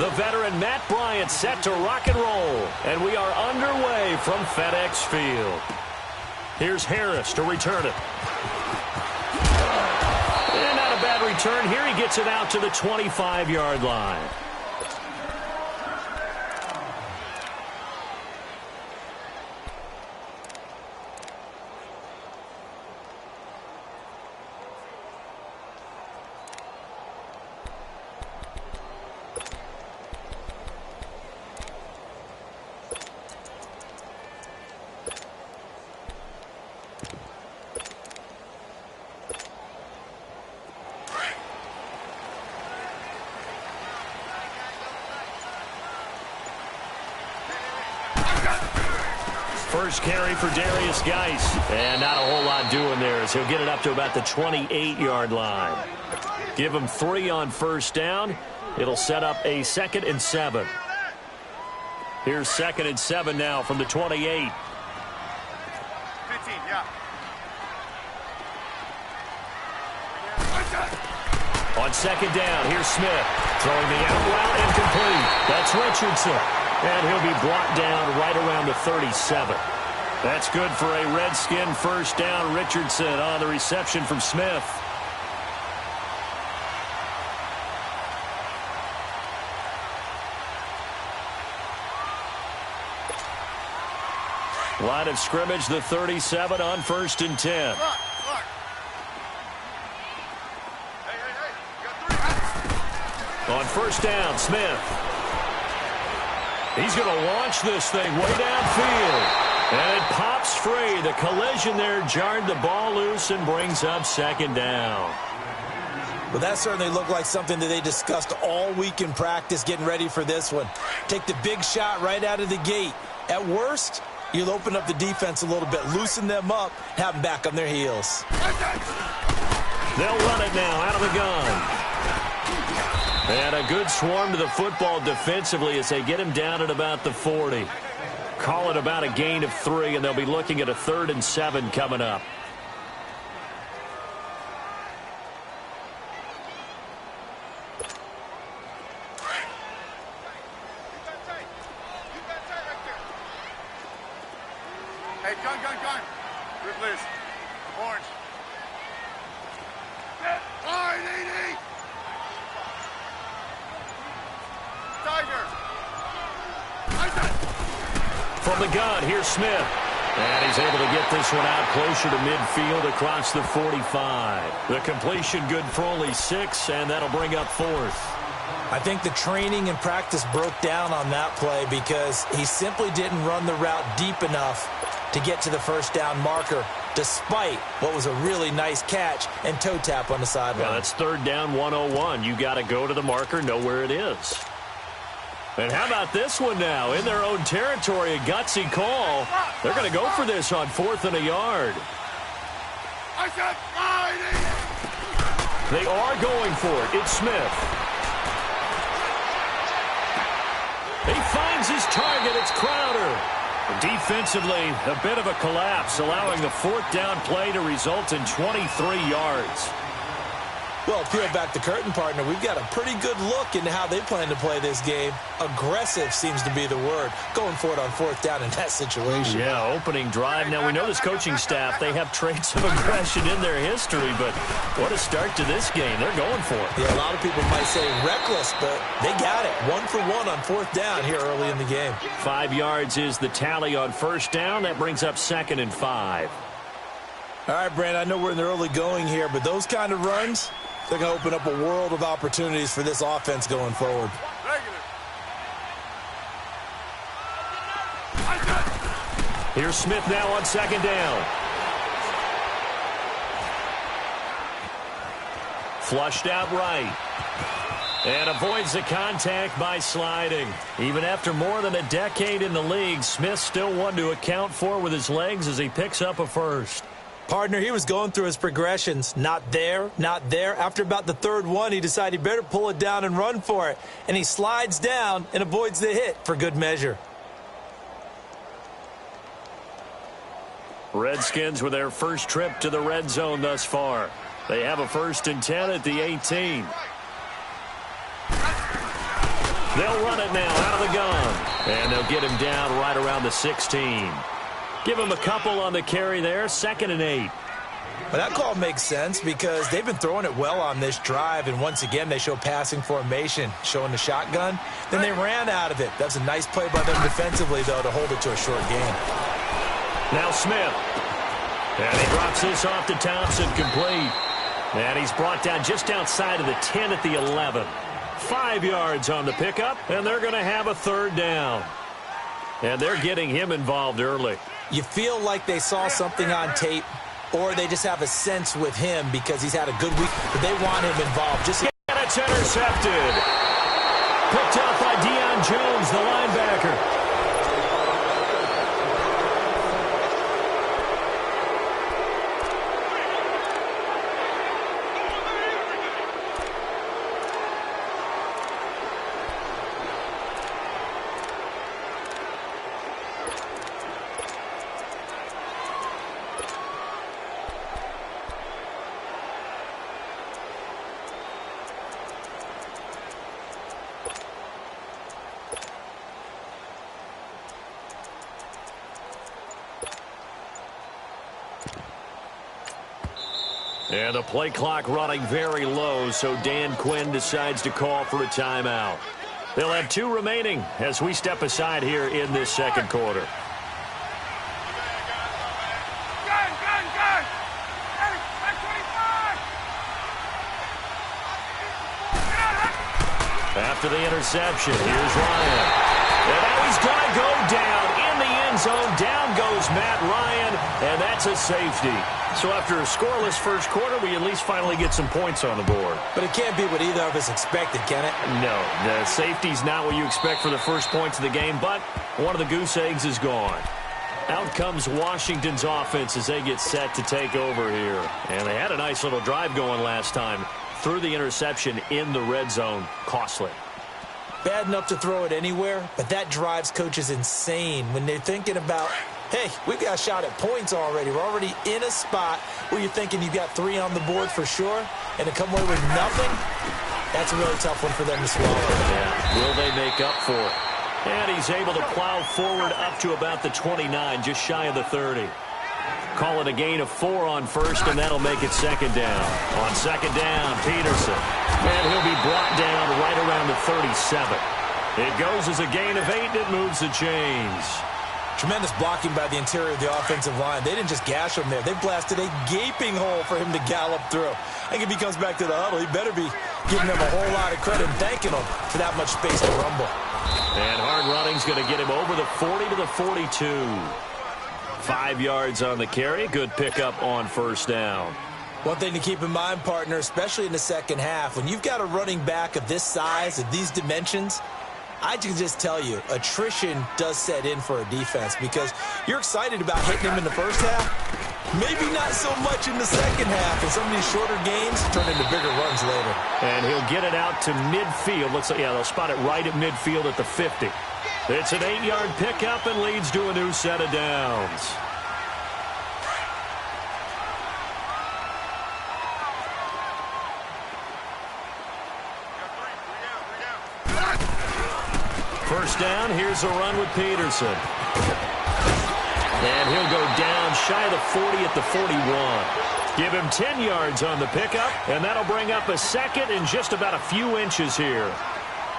The veteran Matt Bryant set to rock and roll. And we are underway from FedEx Field. Here's Harris to return it. And not a bad return. Here he gets it out to the 25-yard line. First carry for Darius Geis. And not a whole lot doing there as he'll get it up to about the 28-yard line. Give him 3 on first down. It'll set up a 2nd and 7. Here's 2nd and 7 now from the 28. 15, yeah. On 2nd down, here's Smith. Throwing the out route incomplete. That's Richardson. And he'll be brought down right around the 37. That's good for a Redskin first down. Richardson on the reception from Smith. Line of scrimmage, the 37 on 1st and 10. On first down, Smith. He's going to launch this thing way downfield. And it pops free. The collision there jarred the ball loose and brings up 2nd down. Well, that certainly looked like something that they discussed all week in practice getting ready for this one. Take the big shot right out of the gate. At worst, you'll open up the defense a little bit, loosen them up, have them back on their heels. They'll run it now out of the gun. And a good swarm to the football defensively as they get him down at about the 40. Call it about a gain of 3, and they'll be looking at a 3rd and 7 coming up. Hey, gun. Good list. Orange. RDD. Tiger. From the gun, here's Smith. And he's able to get this one out closer to midfield across the 45. The completion good for only 6, and that'll bring up 4th. I think the training and practice broke down on that play because he simply didn't run the route deep enough to get to the first down marker, despite what was a really nice catch and toe tap on the sideline. Yeah, that's 3rd down 101. You got to go to the marker, know where it is. And how about this one now? In their own territory, a gutsy call. They're going to go for this on 4th and a yard. They are going for it. It's Smith. He finds his target. It's Crowder. Defensively, a bit of a collapse, allowing the 4th down play to result in 23 yards. Well, peel back the curtain, partner. We've got a pretty good look into how they plan to play this game. Aggressive seems to be the word. Going for it on 4th down in that situation. Yeah, opening drive. Now, we know this coaching staff, they have traits of aggression in their history, but what a start to this game. They're going for it. Yeah, a lot of people might say reckless, but they got it. 1 for 1 on 4th down here early in the game. 5 yards is the tally on first down. That brings up 2nd and 5. All right, Brand, I know we're in the early going here, but those kind of runs, they're going to open up a world of opportunities for this offense going forward. Here's Smith now on 2nd down. Flushed out right. And avoids the contact by sliding. Even after more than a decade in the league, Smith still one to account for with his legs as he picks up a first. Partner, he was going through his progressions. Not there, not there. After about the 3rd one, he decided he better pull it down and run for it. And he slides down and avoids the hit for good measure. Redskins with their first trip to the red zone thus far. They have a 1st and 10 at the 18. They'll run it now out of the gun. And they'll get him down right around the 16. Give him a couple on the carry there, 2nd and 8. But that call makes sense because they've been throwing it well on this drive, and once again they show passing formation, showing the shotgun. Then they ran out of it. That's a nice play by them defensively, though, to hold it to a short gain. Now Smith. And he drops this off to Thompson, complete. And he's brought down just outside of the 10 at the 11. 5 yards on the pickup, and they're going to have a 3rd down. And they're getting him involved early. You feel like they saw something on tape, or they just have a sense with him because he's had a good week, but they want him involved. And it's intercepted. Picked up by Deion Jones, the linebacker. And the play clock running very low, so Dan Quinn decides to call for a timeout. They'll have 2 remaining as we step aside here in this 2nd quarter. Gun! Hey, back 25! After the interception, here's Ryan. And now he's going to go down in the end zone. Down goes Matt Ryan, and that's a safety. So after a scoreless first quarter, we at least finally get some points on the board. But it can't be what either of us expected, can it? No, the safety's not what you expect for the first points of the game, but one of the goose eggs is gone. Out comes Washington's offense as they get set to take over here. And they had a nice little drive going last time. Threw the interception in the red zone. Costly. Bad enough to throw it anywhere, but that drives coaches insane when they're thinking about, hey, we've got a shot at points already. We're already in a spot where you're thinking you've got 3 on the board for sure, and to come away with nothing, that's a really tough one for them to swallow. Yeah. Will they make up for it? And he's able to plow forward up to about the 29, just shy of the 30. Call it a gain of 4 on first, and that'll make it 2nd down. On 2nd down, Peterson. And he'll be brought down right around the 37. It goes as a gain of 8, and it moves the chains. Tremendous blocking by the interior of the offensive line. They didn't just gash him there. They blasted a gaping hole for him to gallop through. I think if he comes back to the huddle, he better be giving them a whole lot of credit and thanking them for that much space to rumble. And hard running's going to get him over the 40 to the 42. 5 yards on the carry. Good pickup on first down. One thing to keep in mind, partner, especially in the second half, when you've got a running back of this size, of these dimensions, I can just tell you, attrition does set in for a defense because you're excited about hitting him in the first half. Maybe not so much in the second half, and some of these shorter gains turn into bigger runs later. And he'll get it out to midfield. Looks like, yeah, they'll spot it right at midfield at the 50. It's an 8-yard pickup and leads to a new set of downs. First down, here's a run with Peterson. And he'll go down shy of the 40 at the 41. Give him 10 yards on the pickup, and that'll bring up a 2nd in just about a few inches here.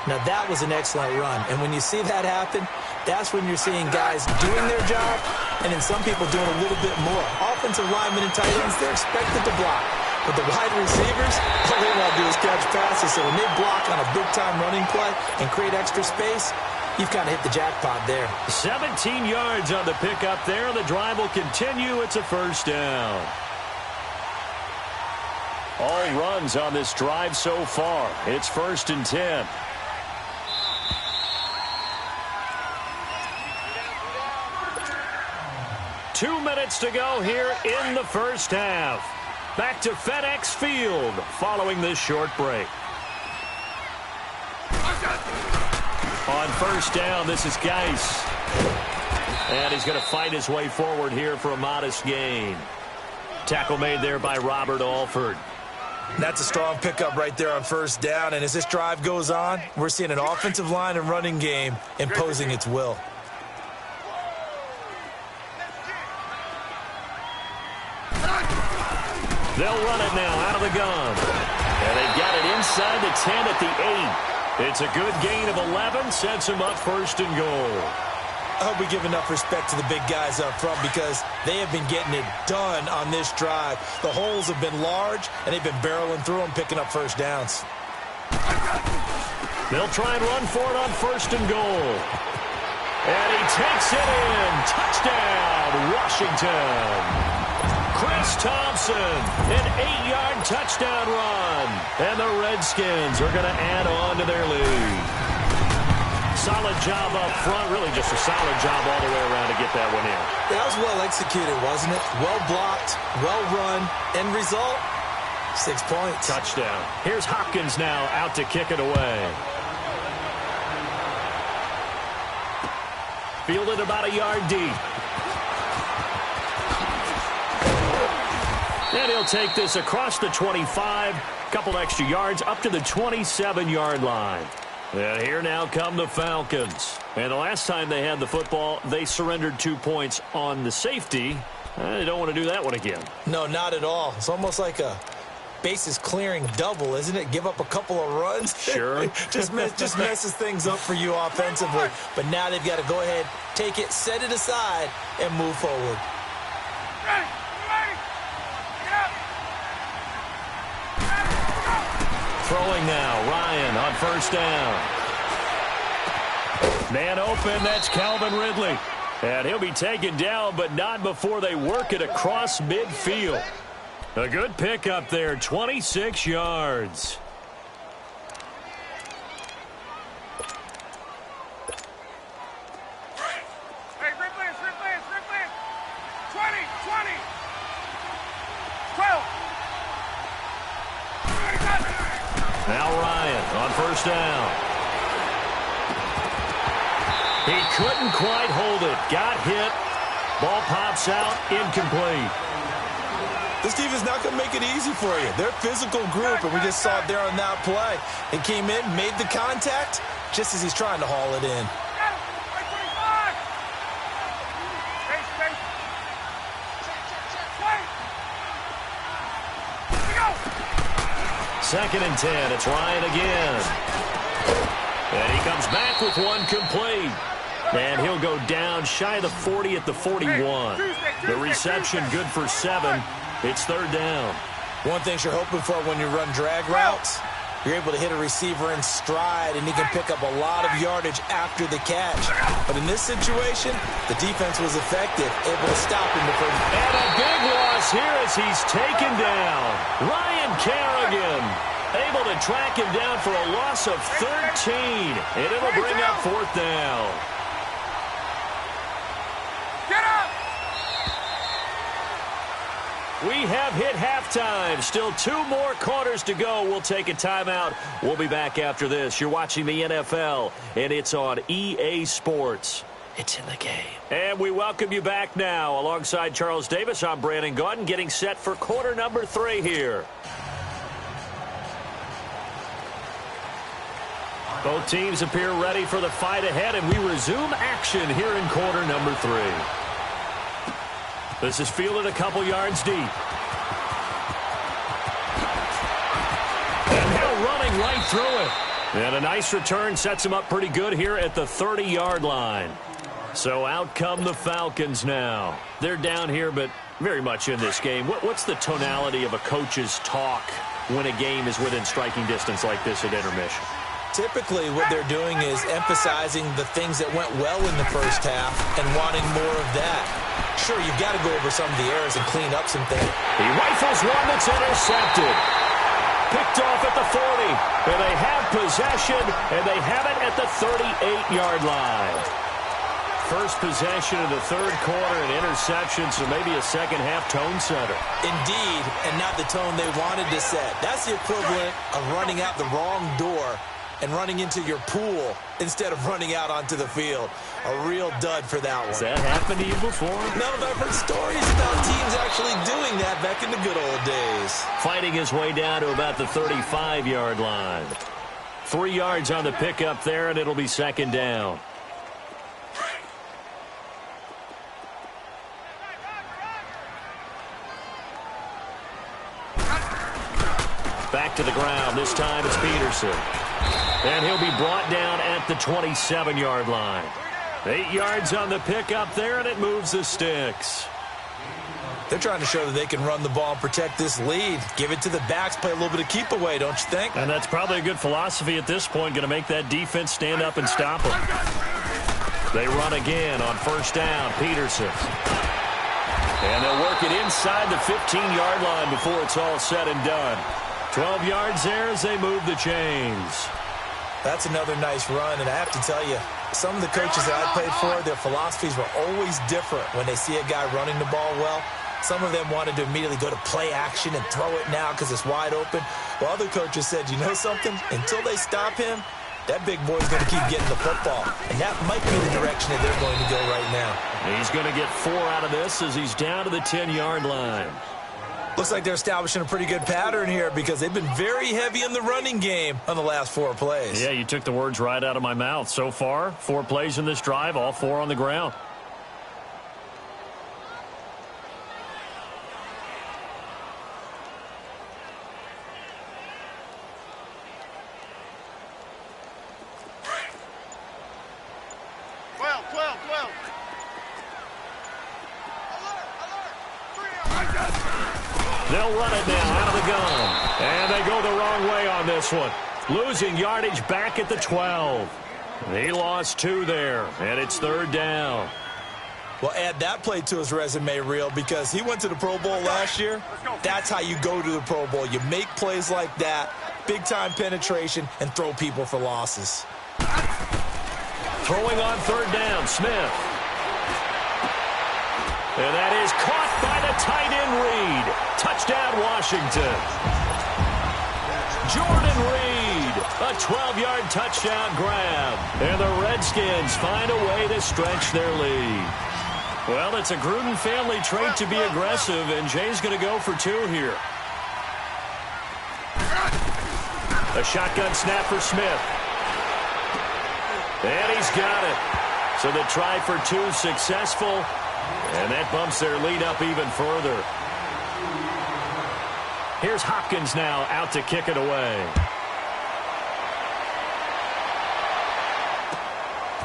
Now, that was an excellent run. And when you see that happen, that's when you're seeing guys doing their job and then some people doing a little bit more. Offensive linemen and tight ends, they're expected to block. But the wide receivers, all they want to do is catch passes. So when they block on a big-time running play and create extra space, you've kind of hit the jackpot there. 17 yards on the pickup there. The drive will continue. It's a first down. All runs on this drive so far. It's 1st and 10. Two minutes to go here in the first half. Back to FedEx Field following this short break. On first down, this is Geis. And he's going to fight his way forward here for a modest gain. Tackle made there by Robert Alford. That's a strong pickup right there on first down. And as this drive goes on, we're seeing an offensive line and running game imposing its will. They'll run it now out of the gun. And they've got it inside the 10 at the 8. It's a good gain of 11, sets them up first and goal. I hope we give enough respect to the big guys up front because they have been getting it done on this drive. The holes have been large, and they've been barreling through them, picking up first downs. They'll try and run for it on first and goal. And he takes it in. Touchdown, Washington. Chris Thompson, an 8-yard touchdown run. And the Redskins are going to add on to their lead. Solid job up front, really just a solid job all the way around to get that one in. That was well executed, wasn't it? Well blocked, well run. End result, 6 points. Touchdown. Here's Hopkins now out to kick it away. Fielded about a yard deep. And he'll take this across the 25, couple extra yards up to the 27-yard line. And here now come the Falcons. And the last time they had the football, they surrendered 2 points on the safety. They don't want to do that one again. No, not at all. It's almost like a bases clearing double, isn't it? Give up a couple of runs. Sure. just messes things up for you offensively. But now they've got to go ahead, take it, set it aside, and move forward. Throwing now, Ryan on first down. Man open, that's Calvin Ridley. And he'll be taken down, but not before they work it across midfield. A good pickup there, 26 yards. Hey, replace. 20, 12. Now Ryan on first down. He couldn't quite hold it. Got hit. Ball pops out. Incomplete. This defense not going to make it easy for you. They're a physical group, and we just saw it there on that play. He came in, made the contact, just as he's trying to haul it in. Second and 10. It's Ryan again. And he comes back with one complete. And he'll go down shy of the 40 at the 41. The reception good for 7. It's third down. One thing you're hoping for when you run drag routes, you're able to hit a receiver in stride, and he can pick up a lot of yardage after the catch. But in this situation, the defense was effective, able to stop him before. And a big loss here as he's taken down. Ryan Kerrigan able to track him down for a loss of 13. And it'll bring up fourth down. Get up! We have hit halftime. Still 2 more quarters to go. We'll take a timeout. We'll be back after this. You're watching the NFL, and it's on EA Sports. It's in the game. And we welcome you back now. Alongside Charles Davis, I'm Brandon Gaudin, getting set for quarter number 3 here. Both teams appear ready for the fight ahead, and we resume action here in quarter number 3. This is fielded a couple yards deep. And now running right through it. And a nice return sets him up pretty good here at the 30-yard line. So out come the Falcons now. They're down here, but very much in this game. What's the tonality of a coach's talk when a game is within striking distance like this at intermission? Typically, what they're doing is emphasizing the things that went well in the first half and wanting more of that. Sure, you've got to go over some of the errors and clean up some things. He rifles one that's intercepted. Picked off at the 40. And they have possession, and they have it at the 38-yard line. First possession of the third quarter, an interception, so maybe a second-half tone setter. Indeed, and not the tone they wanted to set. That's the equivalent of running out the wrong door and running into your pool instead of running out onto the field. A real dud for that one. Has that happened to you before? No, but I've heard stories about teams actually doing that back in the good old days. Fighting his way down to about the 35-yard line. 3 yards on the pickup there, and it'll be second down. Back to the ground. This time it's Peterson. And he'll be brought down at the 27-yard line. 8 yards on the pickup there, and it moves the sticks. They're trying to show that they can run the ball and protect this lead. Give it to the backs, play a little bit of keep away, don't you think? And that's probably a good philosophy at this point, going to make that defense stand up and stop them. They run again on first down, Peterson. And they'll work it inside the 15-yard line before it's all said and done. 12 yards there as they move the chains. That's another nice run, and I have to tell you, some of the coaches that I played for, their philosophies were always different when they see a guy running the ball well. Some of them wanted to immediately go to play action and throw it now because it's wide open. While other coaches said, you know something? Until they stop him, that big boy's going to keep getting the football. And that might be the direction that they're going to go right now. He's going to get 4 out of this as he's down to the 10-yard line. Looks like they're establishing a pretty good pattern here because they've been very heavy in the running game on the last 4 plays. Yeah, you took the words right out of my mouth. So far, 4 plays in this drive, all 4 on the ground. They'll run it now out of the gun. And they go the wrong way on this one. Losing yardage back at the 12. He lost 2 there, and it's 3rd down. Well, add that play to his resume reel because he went to the Pro Bowl last year. That's how you go to the Pro Bowl. You make plays like that, big-time penetration, and throw people for losses. Throwing on 3rd down, Smith. And that is caught by the tight end Reed. Touchdown, Washington. Jordan Reed, a 12-yard touchdown grab. And the Redskins find a way to stretch their lead. Well, it's a Gruden family trait to be aggressive, and Jay's going to go for 2 here. A shotgun snap for Smith. And he's got it. So the try for 2 successful. And that bumps their lead up even further. Here's Hopkins now out to kick it away.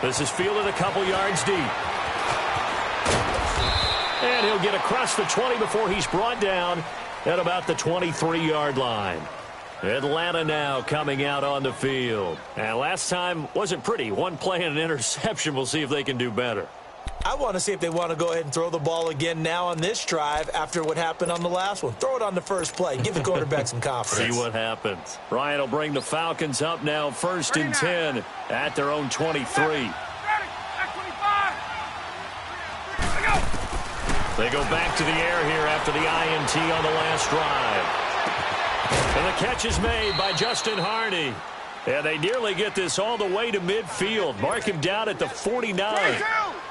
This is fielded a couple yards deep. And he'll get across the 20 before he's brought down at about the 23-yard line. Atlanta now coming out on the field. And last time wasn't pretty. 1 play and an interception. We'll see if they can do better. I want to see if they want to go ahead and throw the ball again now on this drive after what happened on the last one. Throw it on the first play. Give the quarterback some confidence. See what happens. Ryan will bring the Falcons up now 1st and 10 at their own 23. They go back to the air here after the INT on the last drive. And the catch is made by Justin Harney. And they nearly get this all the way to midfield. Mark him down at the 49.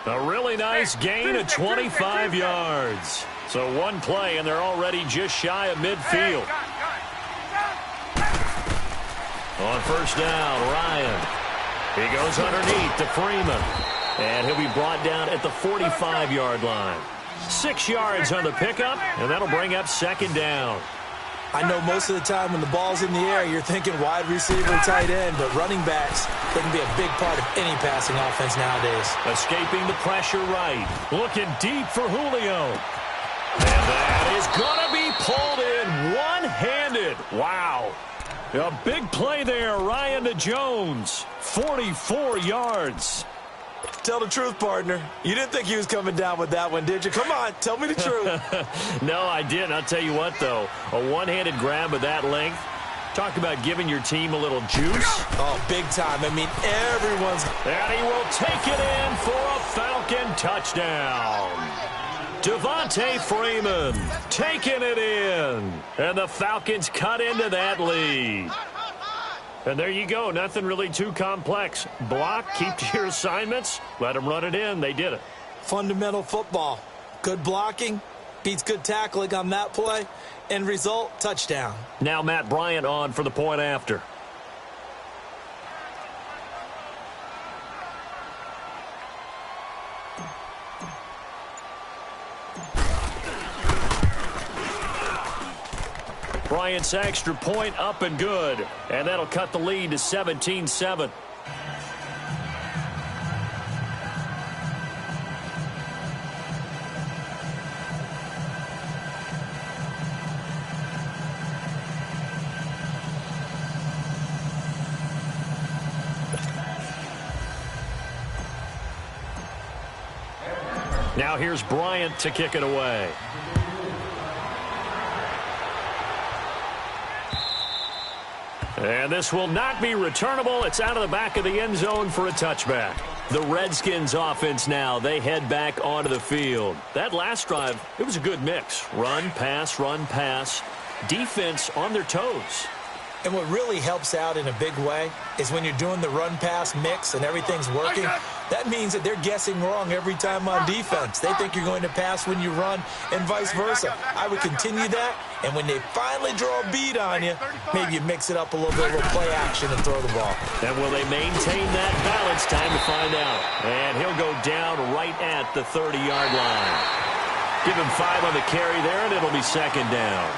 A really nice gain of 25 yards. So 1 play, and they're already just shy of midfield. On first down, Ryan. He goes underneath to Freeman. And he'll be brought down at the 45-yard line. 6 yards on the pickup, and that'll bring up 2nd down. I know most of the time when the ball's in the air, you're thinking wide receiver, tight end, but running backs, they can be a big part of any passing offense nowadays. Escaping the pressure right. Looking deep for Julio. And that is going to be pulled in one-handed. Wow. A big play there, Ryan to Jones. 44 yards. Tell the truth, partner. You didn't think he was coming down with that one, did you? Come on, tell me the truth. No, I didn't. I'll tell you what, though. A one-handed grab of that length. Talk about giving your team a little juice. Oh, big time. I mean, everyone's... And he will take it in for a Falcon touchdown. Devontae Freeman taking it in. And the Falcons cut into that lead. And there you go. Nothing really too complex. Block, keep to your assignments, let them run it in. They did it. Fundamental football. Good blocking beats good tackling on that play. End result, touchdown. Now Matt Bryant on for the point after. Bryant's extra point up and good. And that'll cut the lead to 17-7. Now here's Bryant to kick it away. And this will not be returnable. It's out of the back of the end zone for a touchback. The Redskins offense now, they head back onto the field. That last drive, it was a good mix. Run, pass, defense on their toes. And what really helps out in a big way is when you're doing the run-pass mix and everything's working, that means that they're guessing wrong every time on defense. They think you're going to pass when you run and vice versa. I would continue that, and when they finally draw a beat on you, maybe you mix it up a little bit, a little play action and throw the ball. And will they maintain that balance? Time to find out. And he'll go down right at the 30-yard line. Give him 5 on the carry there, and it'll be second down.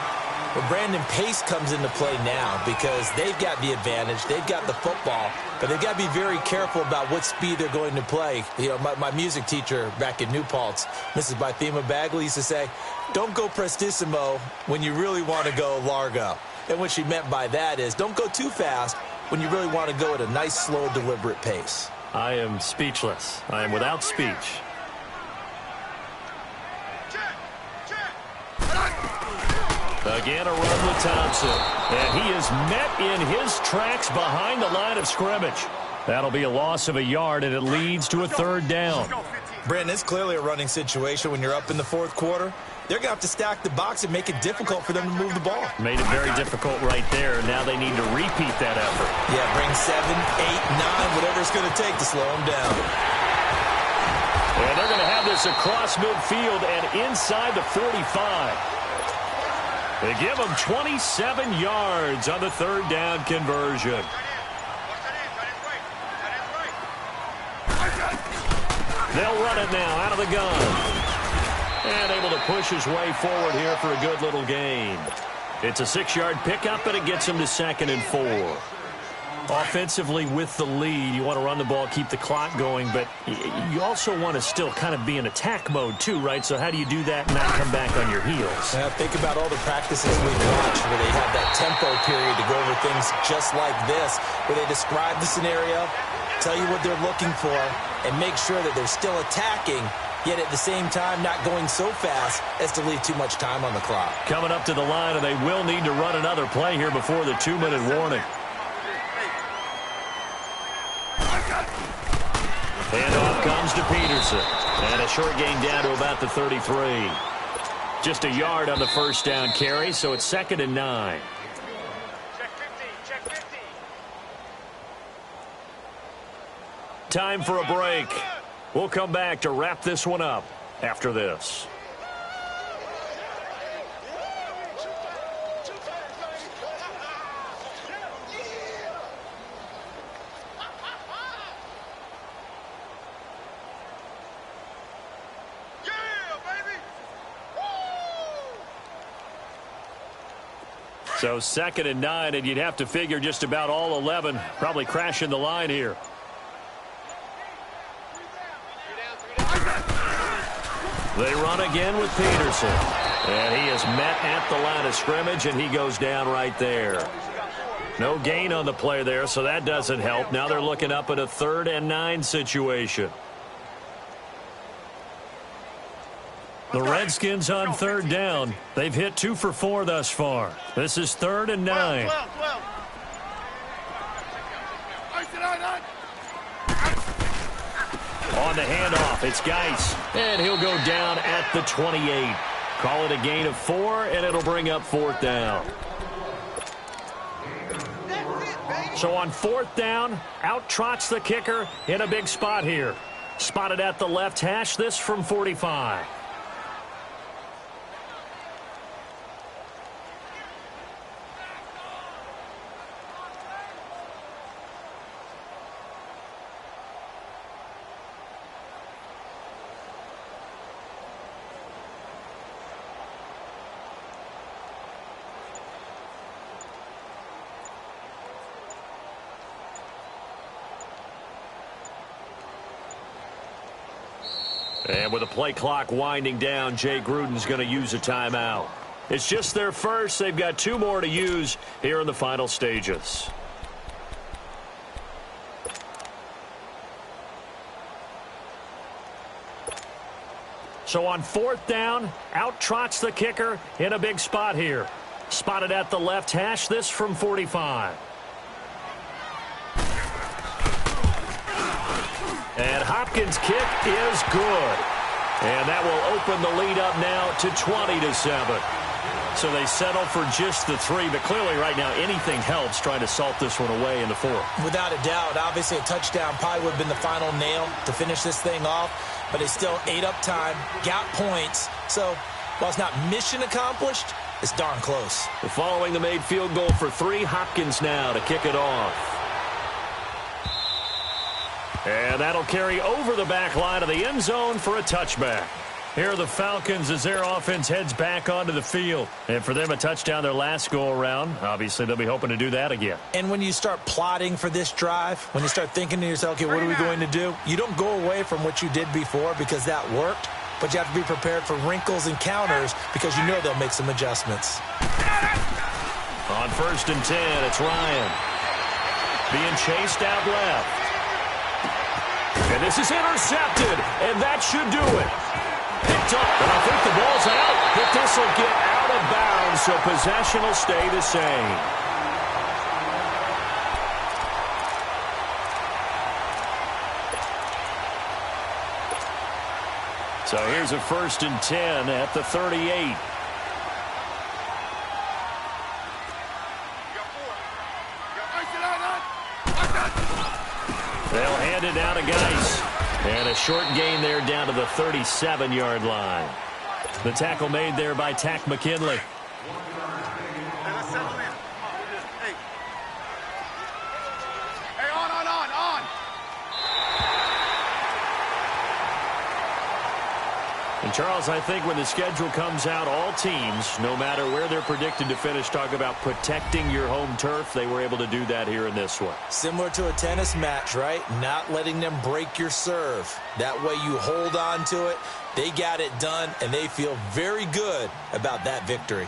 Well, Brandon, pace comes into play now because they've got the advantage. They've got the football, but they've got to be very careful about what speed they're going to play. You know, my music teacher back in New Paltz, Mrs. Bythema Bagley, used to say, don't go prestissimo when you really want to go largo. And what she meant by that is don't go too fast when you really want to go at a nice, slow, deliberate pace. I am speechless. I am without speech. Again, a run with Thompson. And he is met in his tracks behind the line of scrimmage. That'll be a loss of a yard, and it leads to a third down. Brandon, it's clearly a running situation when you're up in the fourth quarter. They're going to have to stack the box and make it difficult for them to move the ball. Made it very difficult right there. Now they need to repeat that effort. Yeah, bring 7, 8, 9, whatever it's going to take to slow them down. And they're going to have this across midfield and inside the 45. They give them 27 yards on the third down conversion. They'll run it now out of the gun. And able to push his way forward here for a good little gain. It's a 6-yard pickup, and it gets him to 2nd and 4. Offensively with the lead, you want to run the ball, keep the clock going, but you also want to still kind of be in attack mode too, right? So how do you do that and not come back on your heels? Think about all the practices we've watched where they have that tempo period to go over things just like this, where they describe the scenario, tell you what they're looking for, and make sure that they're still attacking, yet at the same time not going so fast as to leave too much time on the clock. Coming up to the line, and they will need to run another play here before the 2-minute warning. Handoff comes to Peterson. And a short gain down to about the 33. Just a yard on the first down carry, so it's 2nd and 9. Check 50. Time for a break. We'll come back to wrap this one up after this. So 2nd and 9, and you'd have to figure just about all 11 probably crashing the line here. They run again with Peterson. And he is met at the line of scrimmage, and he goes down right there. No gain on the play there, so that doesn't help. Now they're looking up at a 3rd and 9 situation. The Redskins on 3rd down. They've hit 2 for 4 thus far. This is 3rd and 9. 12. On the handoff, it's Geis. And he'll go down at the 28. Call it a gain of 4, and it'll bring up 4th down. So on 4th down, out trots the kicker in a big spot here. Spotted at the left hash, this from 45. And with the play clock winding down, Jay Gruden's going to use a timeout. It's just their first. They've got 2 more to use here in the final stages. So on 4th down, out trots the kicker in a big spot here. Spotted at the left hash, this from 45. And Hopkins' kick is good. And that will open the lead up now to 20-7. So they settle for just the 3, but clearly right now anything helps trying to salt this one away in the 4th. Without a doubt, obviously a touchdown probably would have been the final nail to finish this thing off, but they still ate up time, got points. So while it's not mission accomplished, it's darn close. Following the made field goal for 3, Hopkins now to kick it off. And that'll carry over the back line of the end zone for a touchback. Here are the Falcons as their offense heads back onto the field. And for them, a touchdown their last go-around. Obviously, they'll be hoping to do that again. And when you start plotting for this drive, when you start thinking to yourself, okay, what are we going to do? You don't go away from what you did before because that worked, but you have to be prepared for wrinkles and counters because you know they'll make some adjustments. On 1st and 10, it's Ryan. Being chased out left. And this is intercepted, and that should do it. Picked up, and I think the ball's out, but this will get out of bounds, so possession will stay the same. So here's a 1st and 10 at the 38. They'll hand it down to Geis. And a short gain there down to the 37-yard line. The tackle made there by Tack McKinley. And Charles, I think when the schedule comes out, all teams, no matter where they're predicted to finish, talk about protecting your home turf. They were able to do that here in this one. Similar to a tennis match, right? Not letting them break your serve. That way you hold on to it. They got it done, and they feel very good about that victory.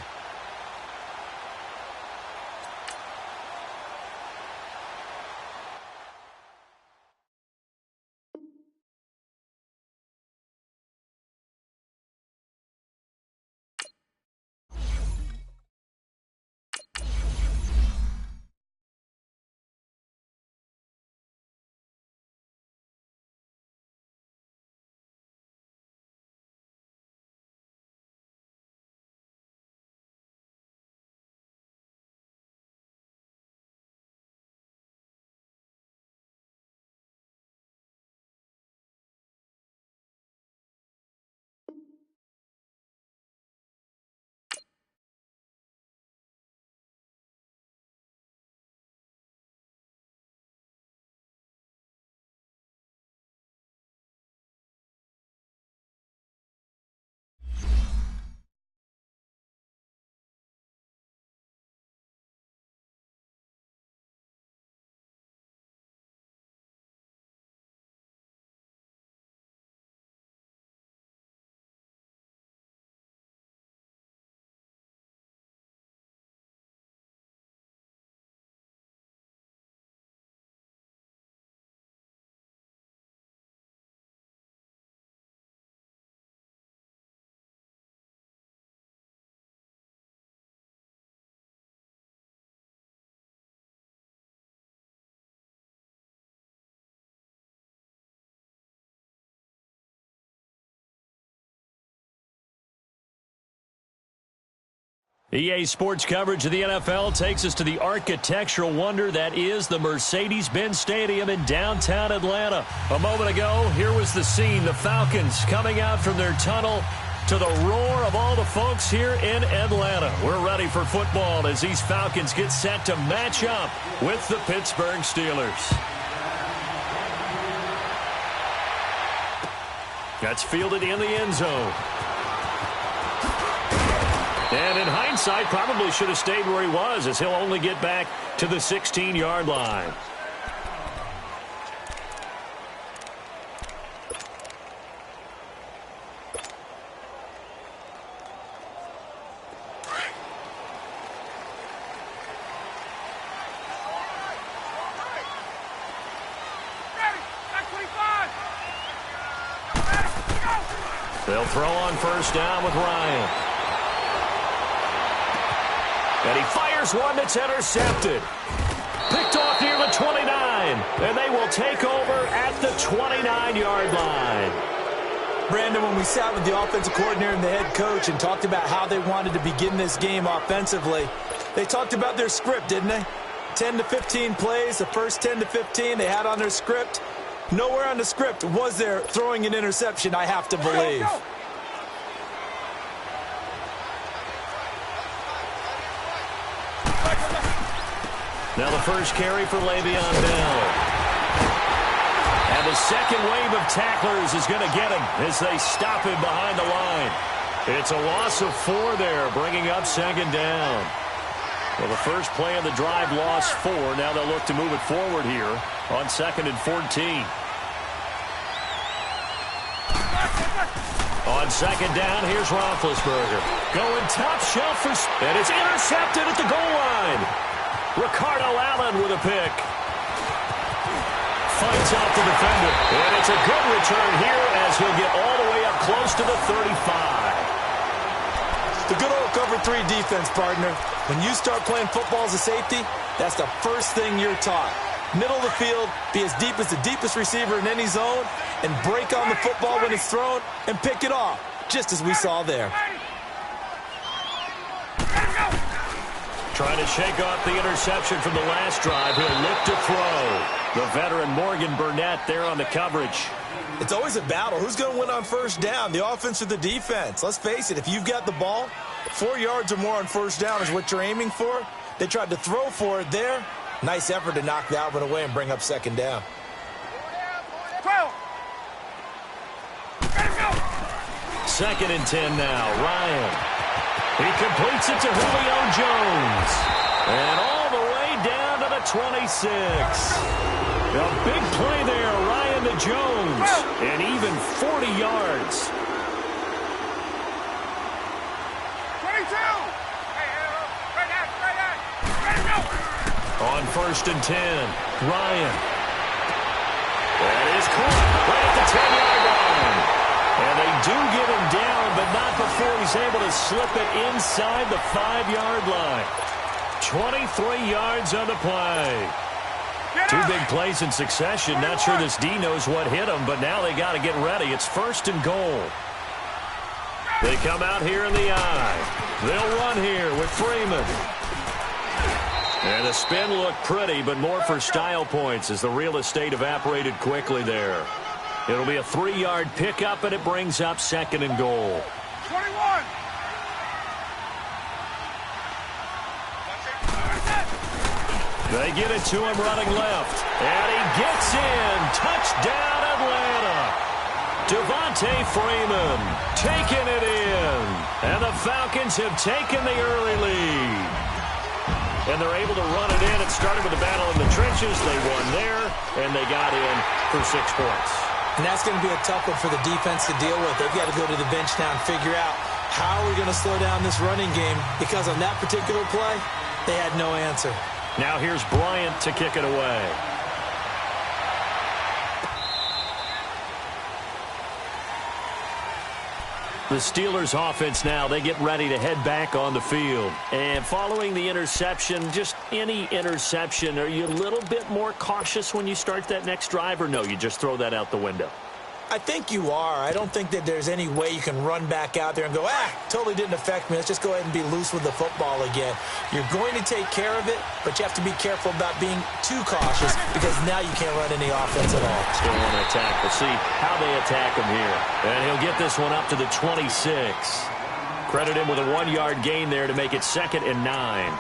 EA Sports coverage of the NFL takes us to the architectural wonder that is the Mercedes-Benz Stadium in downtown Atlanta. A moment ago, here was the scene. The Falcons coming out from their tunnel to the roar of all the folks here in Atlanta. We're ready for football as these Falcons get set to match up with the Pittsburgh Steelers. That's fielded in the end zone. And in hindsight, probably should have stayed where he was, as he'll only get back to the 16-yard line. They'll throw on first down with Ryan. And he fires one that's intercepted. Picked off near the 29. And they will take over at the 29-yard line. Brandon, when we sat with the offensive coordinator and the head coach and talked about how they wanted to begin this game offensively, they talked about their script, didn't they? 10 to 15 plays, the first 10 to 15 they had on their script. Nowhere on the script was there throwing an interception, I have to believe. Now the first carry for Le'Veon Bell. And the second wave of tacklers is going to get him as they stop him behind the line. It's a loss of 4 there, bringing up second down. Well, the first play of the drive lost 4. Now they'll look to move it forward here on 2nd and 14. On second down, here's Roethlisberger. Going top shelf for... And it's intercepted at the goal line. Ricardo Allen with a pick. Fights off the defender. And it's a good return here as he'll get all the way up close to the 35. The good old cover 3 defense, partner. When you start playing football as a safety, that's the first thing you're taught. Middle of the field, be as deep as the deepest receiver in any zone, and break on the football when it's thrown and pick it off, just as we saw there. Trying to shake off the interception from the last drive. He'll look to throw. The veteran Morgan Burnett there on the coverage. It's always a battle. Who's going to win on first down, the offense or the defense? Let's face it, if you've got the ball, 4 yards or more on first down is what you're aiming for. They tried to throw for it there. Nice effort to knock that one away and bring up second down. 2nd and 10 now. Ryan. He completes it to Julio Jones. And all the way down to the 26. A big play there, Ryan to Jones. And even 40 yards. 22. On 1st and 10, Ryan. That is caught right at the 10-yard line. And they do get him down, but not before he's able to slip it inside the 5-yard line. 23 yards on the play. 2 big plays in succession. Not sure this D knows what hit him, but now they got to get ready. It's 1st and goal. They come out here in the eye. They'll run here with Freeman. And the spin looked pretty, but more for style points as the real estate evaporated quickly there. It'll be a 3-yard pickup, and it brings up 2nd and goal. 21. They get it to him running left. And he gets in. Touchdown, Atlanta. Devontae Freeman taking it in. And the Falcons have taken the early lead. And they're able to run it in. It started with a battle in the trenches. They won there, and they got in for 6 points. And that's going to be a tough one for the defense to deal with. They've got to go to the bench now and figure out how are we going to slow down this running game, because on that particular play, they had no answer. Now here's Bryant to kick it away. The Steelers offense now, they get ready to head back on the field. And following the interception, just any interception, are you a little bit more cautious when you start that next drive, or no, you just throw that out the window? I think you are. I don't think that there's any way you can run back out there and go, totally didn't affect me. Let's just go ahead and be loose with the football again. You're going to take care of it, but you have to be careful about being too cautious because now you can't run any offense at all. Still on attack. We'll see how they attack him here. And he'll get this one up to the 26. Credit him with a 1-yard gain there to make it 2nd and 9.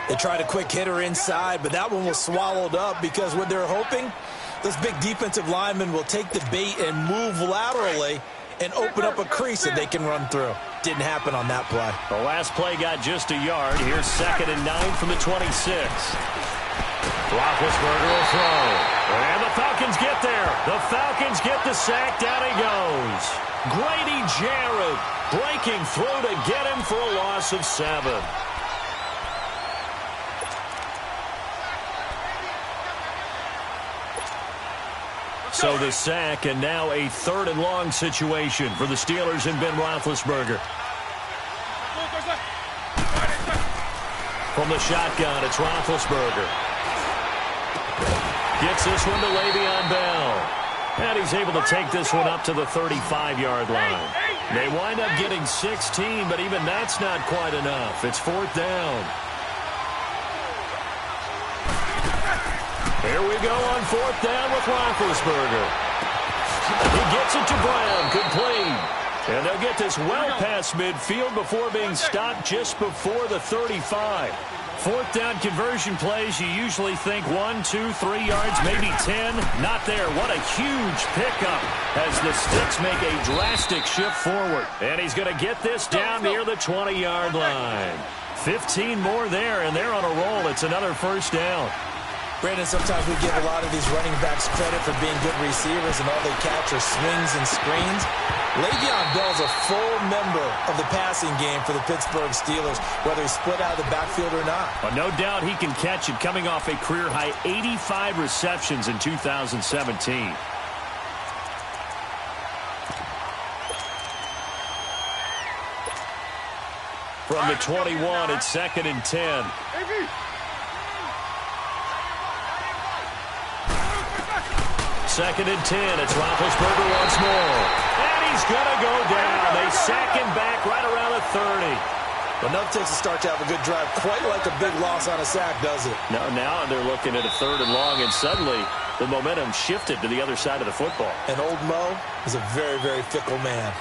They tried a quick hitter inside, but that one was swallowed up because what they're hoping, those big defensive linemen will take the bait and move laterally and open up a crease that they can run through. Didn't happen on that play. The last play got just a yard. Here's 2nd and 9 from the 26. Roethlisberger will throw. And the Falcons get there. The Falcons get the sack. Down he goes. Grady Jarrett breaking through to get him for a loss of 7. So the sack, and now a 3rd and long situation for the Steelers and Ben Roethlisberger. From the shotgun, it's Roethlisberger. Gets this one to Le'Veon Bell. And he's able to take this one up to the 35-yard line. They wind up getting 16, but even that's not quite enough. It's 4th down. Here we go on 4th down with Roethlisberger. He gets it to Brown, complete. And they'll get this well past midfield before being stopped just before the 35. 4th down conversion plays, you usually think 1, 2, 3 yards, maybe 10. Not there. What a huge pickup as the Sticks make a drastic shift forward. And he's going to get this down near the 20-yard line. 15 more there, and they're on a roll. It's another 1st down. Brandon, sometimes we give a lot of these running backs credit for being good receivers, and all they catch are swings and screens. Le'Veon Bell's a full member of the passing game for the Pittsburgh Steelers, whether he's split out of the backfield or not. Well, no doubt he can catch it, coming off a career-high 85 receptions in 2017. From the 21, it's 2nd and 10. 2nd and 10. It's Roethlisberger once more. And he's going to go down. They sack him back right around the 30. Well, nothing takes a start to have a good drive quite like a big loss on a sack, does it? No, now they're looking at a 3rd and long, and suddenly the momentum shifted to the other side of the football. And old Mo is a very, very fickle man.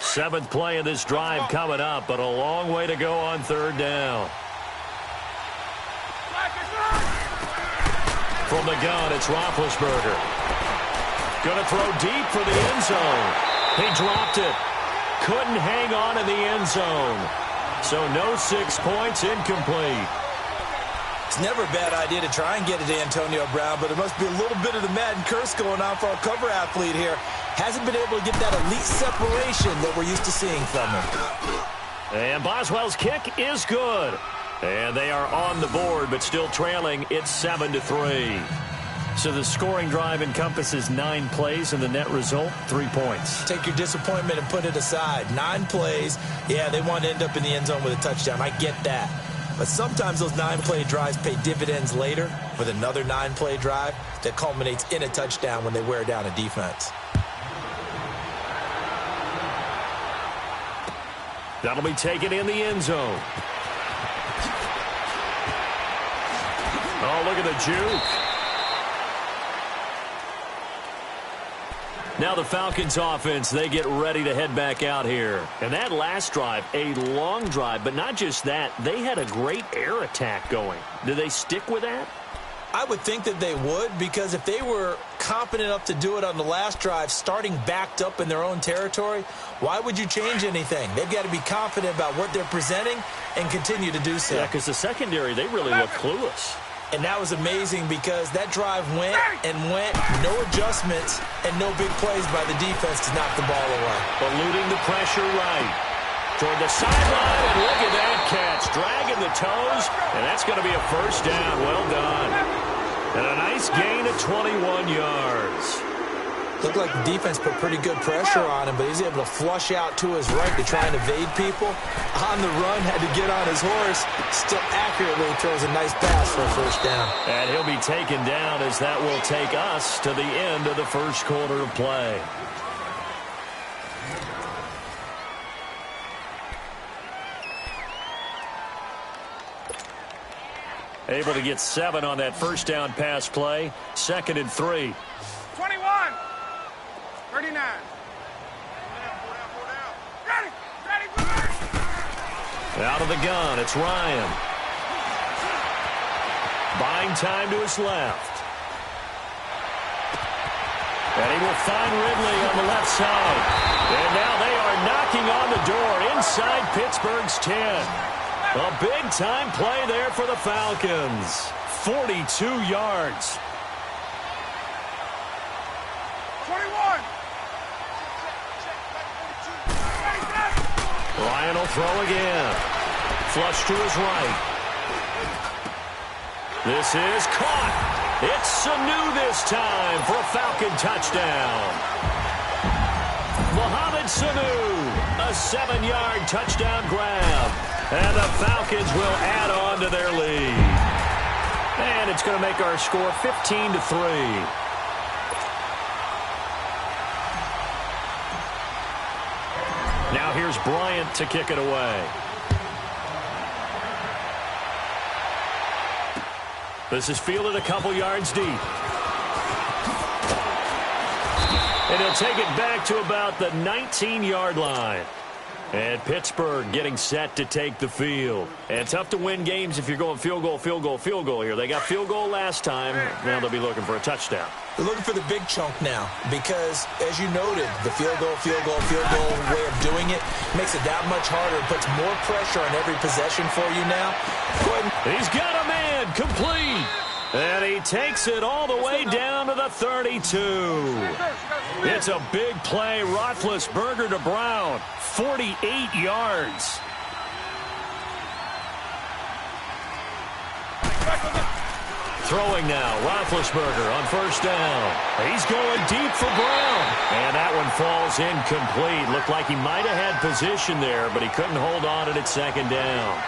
Seventh play of this drive coming up, but a long way to go on 3rd down. From the gun, it's Roethlisberger. Going to throw deep for the end zone. He dropped it. Couldn't hang on in the end zone. So no 6 points, incomplete. It's never a bad idea to try and get it to Antonio Brown, but it must be a little bit of the Madden curse going on for our cover athlete here. Hasn't been able to get that elite separation that we're used to seeing from him. And Boswell's kick is good. And they are on the board, but still trailing. It's 7-3. So the scoring drive encompasses 9 plays, and the net result, 3 points. Take your disappointment and put it aside. 9 plays. Yeah, they want to end up in the end zone with a touchdown. I get that. But sometimes those 9-play drives pay dividends later with another 9-play drive that culminates in a touchdown when they wear down a defense. That'll be taken in the end zone. Oh, look at the juke. Now the Falcons offense, they get ready to head back out here. And that last drive, a long drive, but not just that, they had a great air attack going. Do they stick with that? I would think that they would, because if they were competent enough to do it on the last drive, starting backed up in their own territory, why would you change anything? They've got to be confident about what they're presenting and continue to do so. Yeah, because the secondary, they really look clueless. And that was amazing because that drive went and went, no adjustments, and no big plays by the defense to knock the ball away. Eluding the pressure right. Toward the sideline, and look at that catch. Dragging the toes, and that's going to be a 1st down. Well done. And a nice gain of 21 yards. Looked like the defense put pretty good pressure on him, but he's able to flush out to his right to try and evade people. On the run, had to get on his horse. Still accurately throws a nice pass for a first down. And he'll be taken down as that will take us to the end of the first quarter of play. Able to get 7 on that first down pass play. 2nd and 3. 21. 39. Out of the gun, it's Ryan. Buying time to his left. And he will find Ridley on the left side. And now they are knocking on the door inside Pittsburgh's 10. A big-time play there for the Falcons. 42 yards. 21. Ryan will throw again. Flush to his right. This is caught. It's Sanu this time for a Falcon touchdown. Mohamed Sanu, a 7-yard touchdown grab. And the Falcons will add on to their lead. And it's going to make our score 15-3. Now here's Bryant to kick it away. This is fielded a couple yards deep. And he'll take it back to about the 19-yard line. And Pittsburgh getting set to take the field. And tough to win games if you're going field goal, field goal, field goal here. They got field goal last time. Now they'll be looking for a touchdown. They're looking for the big chunk now because, as you noted, the field goal way of doing it makes it that much harder. It puts more pressure on every possession for you now. Go ahead. He's got a man complete. And he takes it all the way down to the 32. It's a big play. Roethlisberger to Brown. 48 yards. Throwing now. Roethlisberger on first down. He's going deep for Brown. And that one falls incomplete. Looked like he might have had position there, but he couldn't hold on at second down.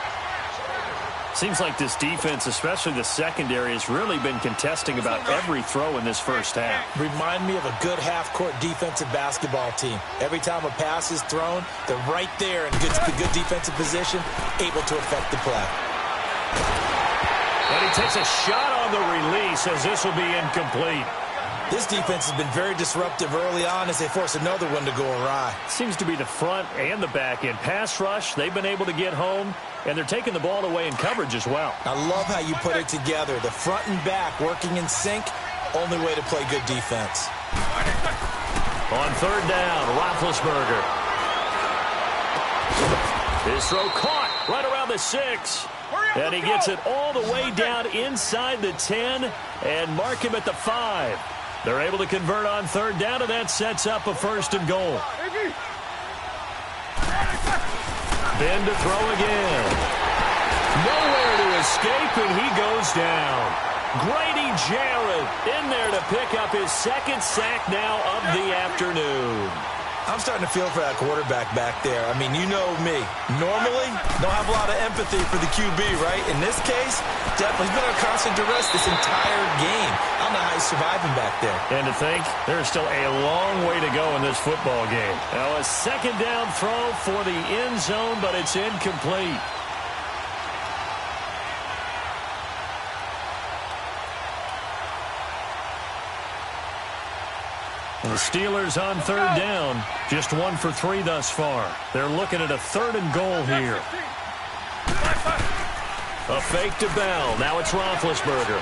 Seems like this defense, especially the secondary, has really been contesting about every throw in this first half. Remind me of a good half-court defensive basketball team. Every time a pass is thrown, they're right there in good defensive position, able to affect the play. And he takes a shot on the release as this will be incomplete. This defense has been very disruptive early on as they force another one to go awry. Seems to be the front and the back end. Pass rush, they've been able to get home, and they're taking the ball away in coverage as well. I love how you put it together. The front and back working in sync, only way to play good defense. On third down, Roethlisberger. His throw caught right around the 6. And he gets it all the way down inside the 10 and mark him at the 5. They're able to convert on third down, and that sets up a 1st and goal. Ben to throw again. Nowhere to escape, and he goes down. Grady Jarrett in there to pick up his 2nd sack now of the afternoon. I'm starting to feel for that quarterback back there. I mean, you know me. Normally, don't have a lot of empathy for the QB, right? In this case, definitely he's been under constant duress this entire game. I don't know how he's surviving back there. And to think, there's still a long way to go in this football game. Now, a 2nd down throw for the end zone, but it's incomplete. The Steelers on third down, just 1 for 3 thus far. They're looking at a 3rd and goal here. A fake to Bell. Now it's Roethlisberger.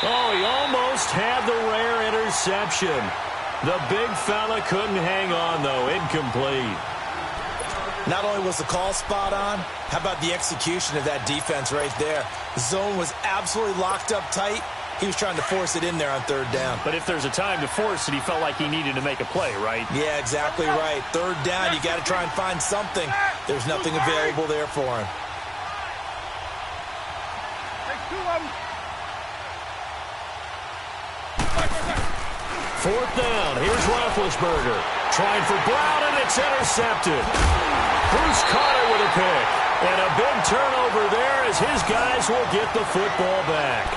Oh, he almost had the rare interception. The big fella couldn't hang on, though. Incomplete. Not only was the call spot on, how about the execution of that defense right there? The zone was absolutely locked up tight. He was trying to force it in there on third down. But if there's a time to force it, he felt like he needed to make a play, right? Yeah, exactly right. Third down, you got to try and find something. There's nothing available there for him. Take 2 of them. 4th down. Here's Roethlisberger. Trying for Brown, and it's intercepted. Bruce Carter with a pick. And a big turnover there as his guys will get the football back.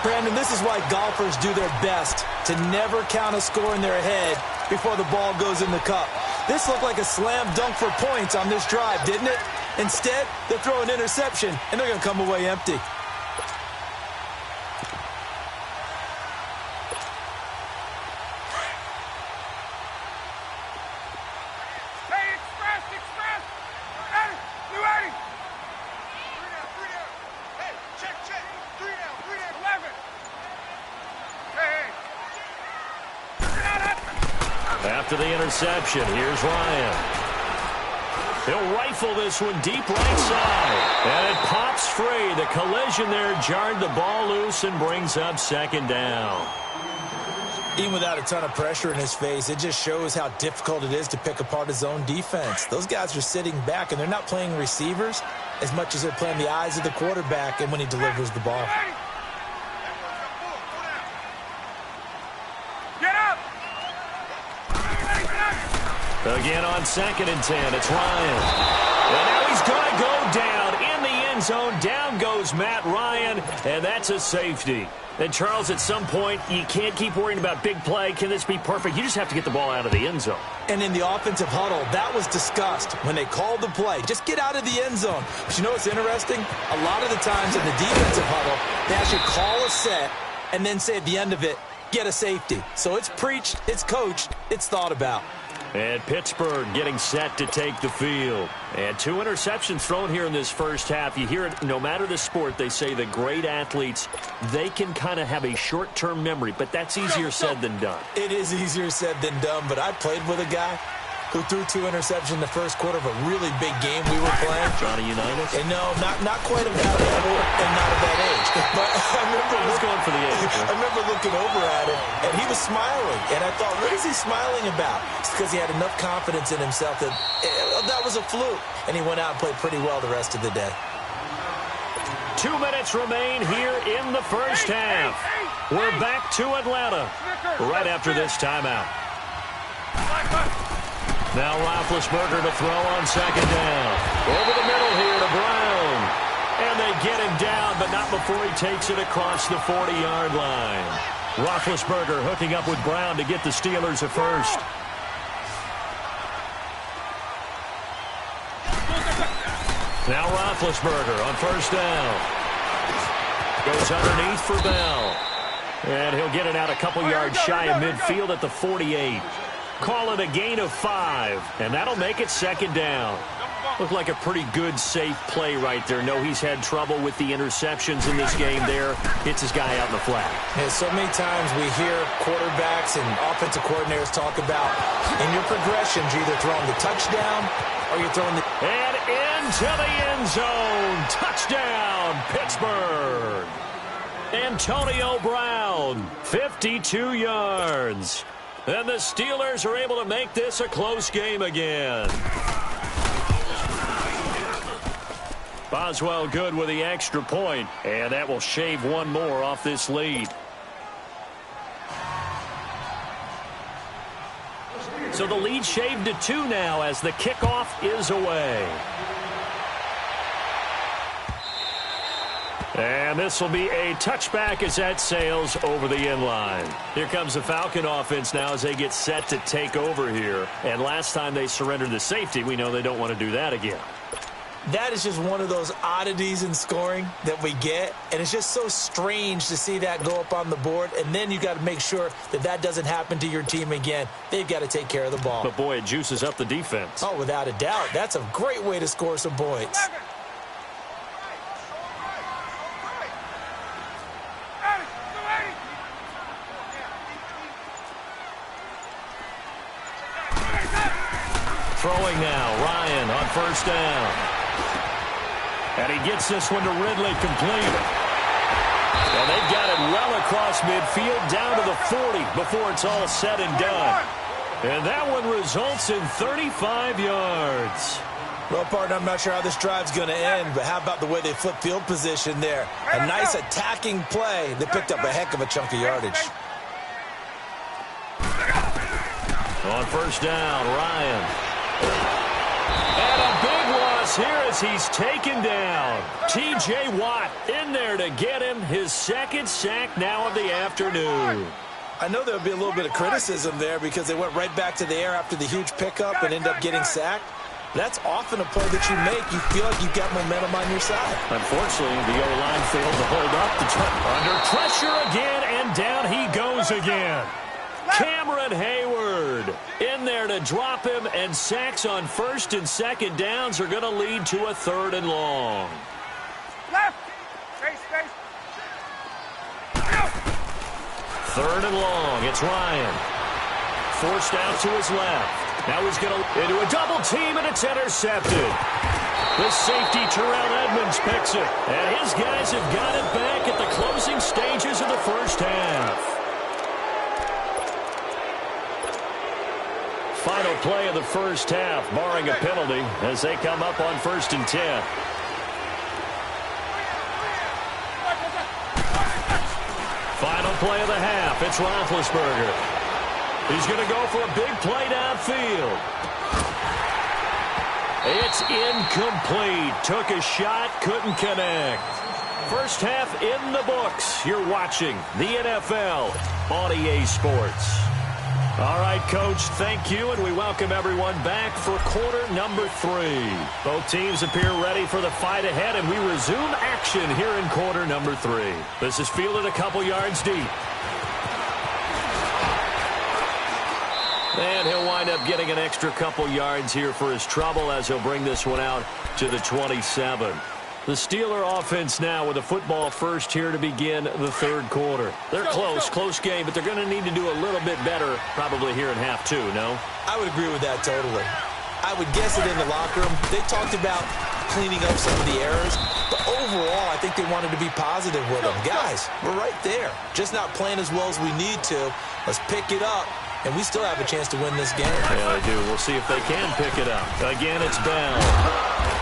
Brandon, this is why golfers do their best to never count a score in their head before the ball goes in the cup. This looked like a slam dunk for points on this drive, didn't it? Instead, they throw an interception, and they're going to come away empty. After the interception, here's Ryan. He'll rifle this one deep right side. And it pops free. The collision there jarred the ball loose and brings up 2nd down. Even without a ton of pressure in his face, it just shows how difficult it is to pick apart his own defense. Those guys are sitting back, and they're not playing receivers as much as they're playing the eyes of the quarterback and when he delivers the ball. Again on 2nd and 10, it's Ryan. And now he's going to go down in the end zone. Down goes Matt Ryan, and that's a safety. And, Charles, at some point, you can't keep worrying about big play. Can this be perfect? You just have to get the ball out of the end zone. And in the offensive huddle, that was discussed when they called the play. Just get out of the end zone. But you know what's interesting? A lot of the times in the defensive huddle, they actually call a set and then say at the end of it, get a safety. So it's preached, it's coached, it's thought about. And Pittsburgh getting set to take the field. And 2 interceptions thrown here in this first half. You hear it, no matter the sport, they say the great athletes, they can kind of have a short-term memory, but that's easier said than done. It is easier said than done, but I played with a guy who threw 2 interceptions in the first quarter of a really big game we were playing. Johnny Unitas? And no, not quite of that level and not of that age. But I remember going for the age. I remember looking over at him, and he was smiling. And I thought, what is he smiling about? It's because he had enough confidence in himself that that was a fluke. And he went out and played pretty well the rest of the day. 2 minutes remain here in the first half. We're back to Atlanta right after this timeout. Now Roethlisberger to throw on 2nd down. Over the middle here to Brown. And they get him down, but not before he takes it across the 40-yard line. Roethlisberger hooking up with Brown to get the Steelers a first. Now Roethlisberger on 1st down. Goes underneath for Bell. And he'll get it out a couple yards shy of midfield at the 48. Call it a gain of 5, and that'll make it 2nd down. Looked like a pretty good, safe play right there. No, he's had trouble with the interceptions in this game there. Hits his guy out in the flat. Yeah, so many times we hear quarterbacks and offensive coordinators talk about in your progressions, you're either throwing the touchdown or you're throwing the... And into the end zone. Touchdown, Pittsburgh. Antonio Brown, 52 yards. And the Steelers are able to make this a close game again. Boswell good with the extra point, and that will shave 1 more off this lead. So the lead shaved to 2 now as the kickoff is away. And this will be a touchback as that sails over the end line. Here comes the Falcon offense now as they get set to take over here. And last time they surrendered the safety, we know they don't want to do that again. That is just one of those oddities in scoring that we get. And it's just so strange to see that go up on the board. And then you got to make sure that that doesn't happen to your team again. They've got to take care of the ball. But, boy, it juices up the defense. Oh, without a doubt. That's a great way to score some points. Throwing now, Ryan on 1st down. And he gets this one to Ridley complete. And they've got it well across midfield down to the 40 before it's all said and done. And that one results in 35 yards. Well, partner, I'm not sure how this drive's going to end, but how about the way they flip field position there? A nice attacking play that picked up a heck of a chunk of yardage. On first down, Ryan. And a big loss here as he's taken down. T.J. Watt in there to get him his second sack now of the afternoon. I know there'll be a little bit of criticism there because they went right back to the air after the huge pickup and end up getting sacked. That's often a play that you make. You feel like you've got momentum on your side. Unfortunately, the O-line failed to hold up. Under pressure again, and down he goes again. Cameron Hayward in there to drop him, and sacks on first and second downs are going to lead to a 3rd and long. Left. Space. 3rd and long. It's Ryan. Forced out to his left. Now he's going to into a double team, and it's intercepted. The safety, Terrell Edmonds, picks it. And his guys have got it back at the closing stages of the first half. Final play of the first half, barring a penalty, as they come up on 1st and 10. Final play of the half. It's Roethlisberger. He's going to go for a big play downfield. It's incomplete. Took a shot, couldn't connect. First half in the books. You're watching the NFL on EA Sports. All right, Coach, thank you, and we welcome everyone back for quarter number 3. Both teams appear ready for the fight ahead, and we resume action here in quarter number 3. This is fielded a couple yards deep. And he'll wind up getting an extra couple yards here for his trouble as he'll bring this one out to the 27. The Steeler offense now with a football first here to begin the 3rd quarter. They're close game, but they're going to need to do a little bit better probably here in half 2, no? I would agree with that totally. I would guess it in the locker room. They talked about cleaning up some of the errors, but overall I think they wanted to be positive with them. Guys, we're right there. Just not playing as well as we need to. Let's pick it up. And we still have a chance to win this game. Yeah, they do. We'll see if they can pick it up. Again, it's Bell.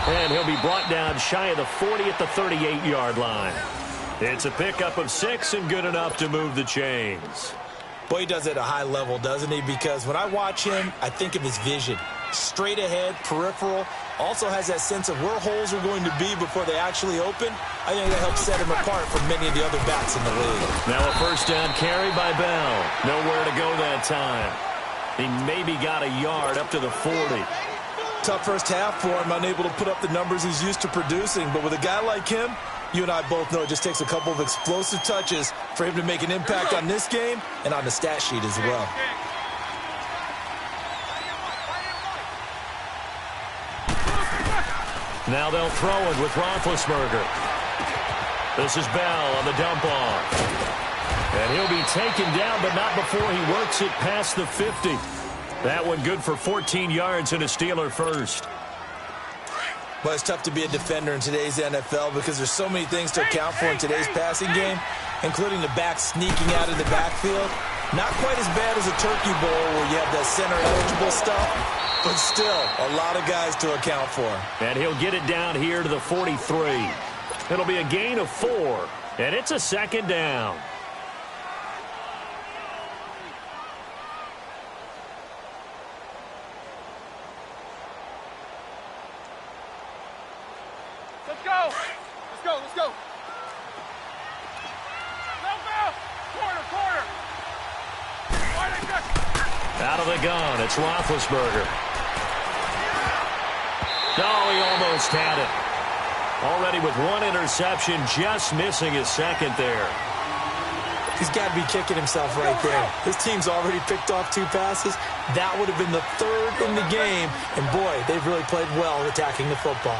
And he'll be brought down shy of the 40 at the 38-yard line. It's a pickup of 6 and good enough to move the chains. Boy, he does it at a high level, doesn't he? Because when I watch him, I think of his vision. Straight ahead, peripheral. Also has that sense of where holes are going to be before they actually open. I think that helps set him apart from many of the other backs in the league. Now a first down carry by Bell. Nowhere to go that time. He maybe got a yard up to the 40. Tough first half for him, unable to put up the numbers he's used to producing. But with a guy like him, you and I both know it just takes a couple of explosive touches for him to make an impact on this game and on the stat sheet as well. Now they'll throw it with Roethlisberger. This is Bell on the dump off. And he'll be taken down, but not before he works it past the 50. That one good for 14 yards and a Steeler first. Well, it's tough to be a defender in today's NFL because there's so many things to account for in today's passing game, including the back sneaking out of the backfield. Not quite as bad as a turkey bowl where you have that center-eligible stuff, but still a lot of guys to account for. And he'll get it down here to the 43. It'll be a gain of 4, and it's a second down. Let's go. Quarter. Out of the gun, it's Roethlisberger. No, he almost had it. Already with one interception, just missing his second there. He's got to be kicking himself right there. His team's already picked off 2 passes. That would have been the 3rd in the game. And, boy, they've really played well attacking the football.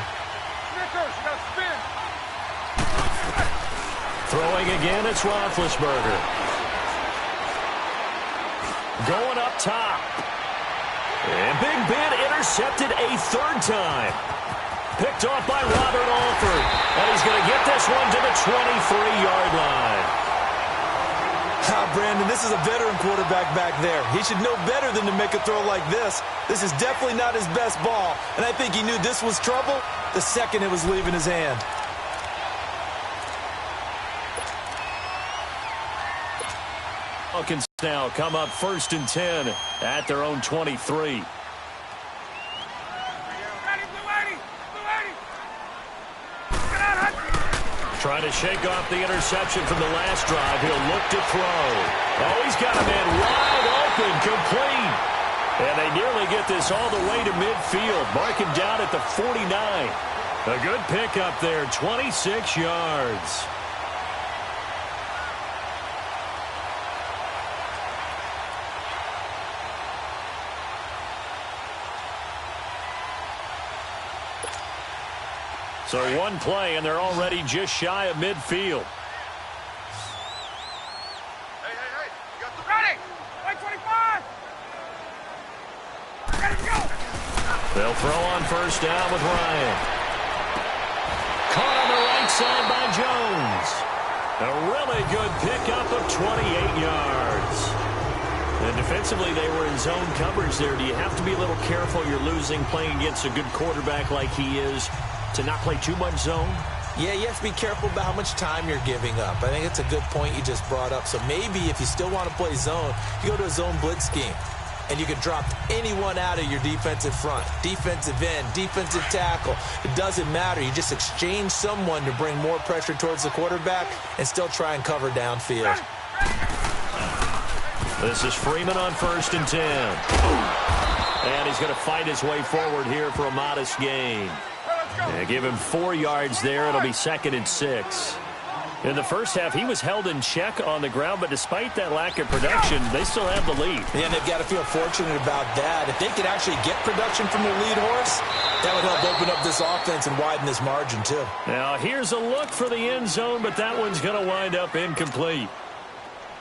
Throwing again, it's Roethlisberger. Going up top. And Big Ben intercepted a 3rd time. Picked off by Robert Alford. And he's going to get this one to the 23-yard line. Brandon, this is a veteran quarterback back there. He should know better than to make a throw like this. This is definitely not his best ball. And I think he knew this was trouble the second it was leaving his hand. now come up 1st and 10 at their own 23. Trying to shake off the interception from the last drive. He'll look to throw. Oh, he's got a man wide open, complete. And they nearly get this all the way to midfield. Mark him down at the 49. A good pickup there, 26 yards. So one play, and they're already just shy of midfield. Hey, you got the ready. 25. Ready to go. They'll throw on 1st down with Ryan. Caught on the right side by Jones. A really good pickup of 28 yards. And defensively, they were in zone coverage there. Do you have to be a little careful? You're losing playing against a good quarterback like he is, to not play too much zone? Yeah, you have to be careful about how much time you're giving up. I think it's a good point you just brought up. So maybe if you still want to play zone, you go to a zone blitz scheme. And you can drop anyone out of your defensive front. Defensive end, defensive tackle. It doesn't matter. You just exchange someone to bring more pressure towards the quarterback and still try and cover downfield. This is Freeman on 1st and 10. And he's going to fight his way forward here for a modest gain. Give him 4 yards there. It'll be 2nd and 6. In the first half, he was held in check on the ground, but despite that lack of production, they still have the lead. And they've got to feel fortunate about that. If they could actually get production from their lead horse, that would help open up this offense and widen this margin, too. Now, here's a look for the end zone, but that one's going to wind up incomplete.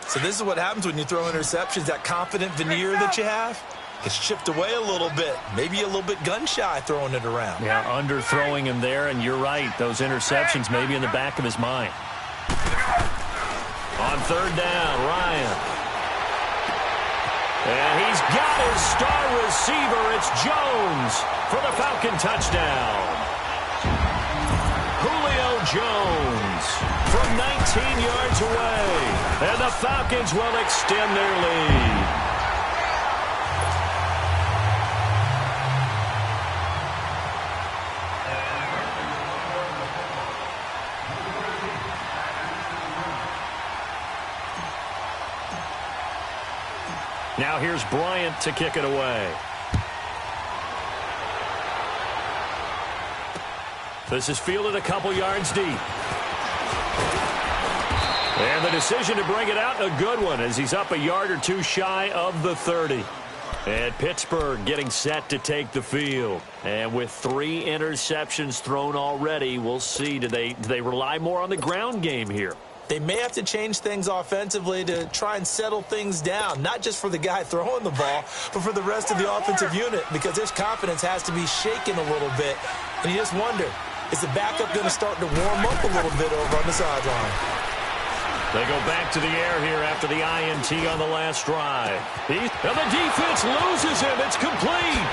So this is what happens when you throw interceptions. That confident veneer that you have gets chipped away a little bit. Maybe a little bit gun-shy throwing it around. Yeah, underthrowing him there, and you're right. Those interceptions may be in the back of his mind. On 3rd down, Ryan. And he's got his star receiver. It's Jones for the Falcon touchdown. Julio Jones from 19 yards away. And the Falcons will extend their lead. Now here's Bryant to kick it away. This is fielded a couple yards deep. And the decision to bring it out, a good one, as he's up a yard or two shy of the 30. And Pittsburgh getting set to take the field. And with 3 interceptions thrown already, we'll see. Do they rely more on the ground game here? They may have to change things offensively to try and settle things down, not just for the guy throwing the ball, but for the rest of the offensive unit, because his confidence has to be shaken a little bit. And you just wonder, is the backup going to start to warm up a little bit over on the sideline? They go back to the air here after the INT on the last drive. And the defense loses him. It's complete.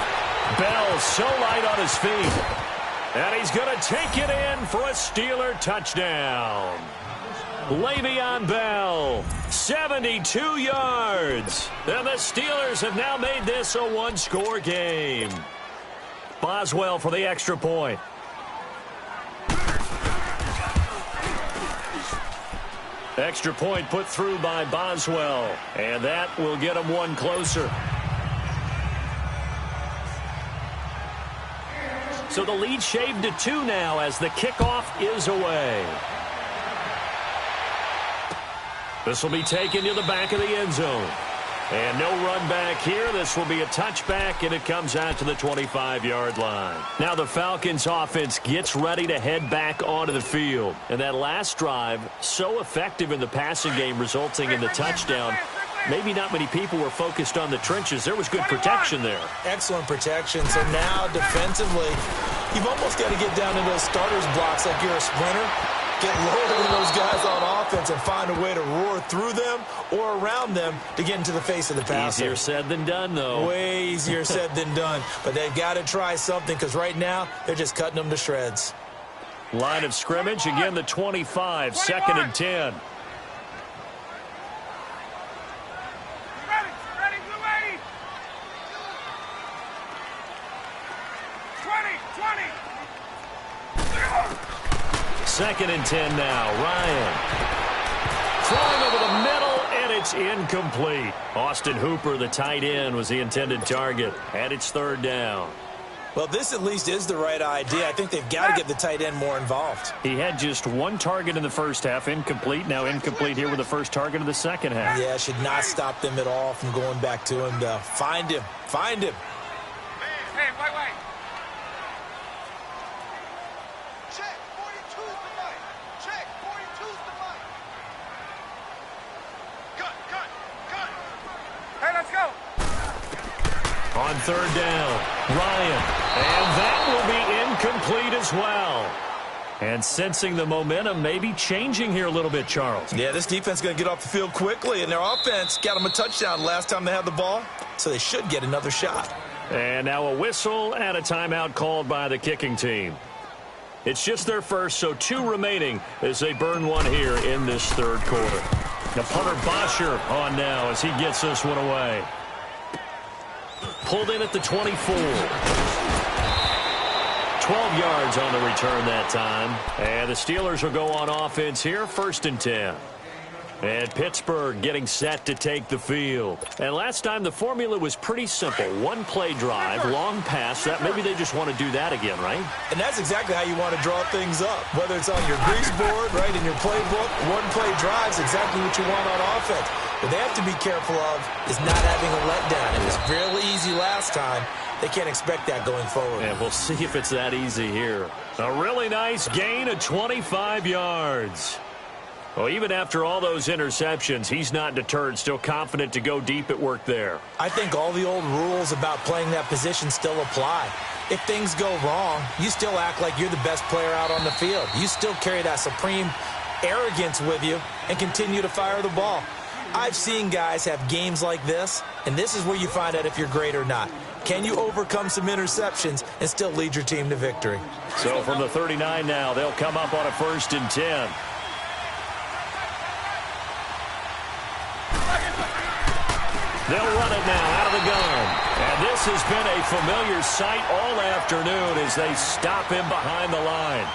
Bell so light on his feet. And he's going to take it in for a Steeler touchdown. Le'Veon Bell, 72 yards. And the Steelers have now made this a one-score game. Boswell for the extra point. Extra point put through by Boswell. And that will get him one closer. So the lead shaved to 2 now as the kickoff is away. This will be taken to the back of the end zone. And no run back here. This will be a touchback, and it comes out to the 25-yard line. Now the Falcons offense gets ready to head back onto the field. And that last drive, so effective in the passing game, resulting in the touchdown. Maybe not many people were focused on the trenches. There was good protection there. Excellent protection. So now defensively, you've almost got to get down into those starters blocks like you're a sprinter. Get lower than those guys on offense and find a way to roar through them or around them to get into the face of the passer. Easier said than done, though. Way easier said than done. But they've got to try something, because right now they're just cutting them to shreds. Line of scrimmage, again the 25, 2nd and 10. 2nd and 10 now. Ryan throwing over the middle, and it's incomplete. Austin Hooper, the tight end, was the intended target, and it's 3rd down. Well, this at least is the right idea. I think they've got to get the tight end more involved. He had just 1 target in the first half, incomplete. Now incomplete here with the first target of the second half. Yeah, should not stop them at all from going back to him, though. Find him. Find him. Hey, wait. Check, 42's the mic. Check, 42's the mic. Cut. Hey, let's go. On 3rd down, Ryan. And that will be incomplete as well. And sensing the momentum maybe changing here a little bit, Charles. Yeah, this defense is going to get off the field quickly, and their offense got them a touchdown last time they had the ball, so they should get another shot. And now a whistle and a timeout called by the kicking team. It's just their first, so 2 remaining as they burn one here in this 3rd quarter. Now punter Bosher on now as he gets this one away. Pulled in at the 24. 12 yards on the return that time. And the Steelers will go on offense here, 1st and 10. And Pittsburgh getting set to take the field. And last time the formula was pretty simple. 1-play drive, long pass. That maybe they just want to do that again, right? And that's exactly how you want to draw things up. Whether it's on your grease board, right, in your playbook, 1-play drive is exactly what you want on offense. What they have to be careful of is not having a letdown. It was really easy last time. They can't expect that going forward. And we'll see if it's that easy here. A really nice gain of 25 yards. Well, even after all those interceptions, he's not deterred, still confident to go deep at work there. I think all the old rules about playing that position still apply. If things go wrong, you still act like you're the best player out on the field. You still carry that supreme arrogance with you and continue to fire the ball. I've seen guys have games like this, and this is where you find out if you're great or not. Can you overcome some interceptions and still lead your team to victory? So from the 39 now, they'll come up on a 1st and 10. They'll run it now out of the gun. And this has been a familiar sight all afternoon as they stop him behind the line.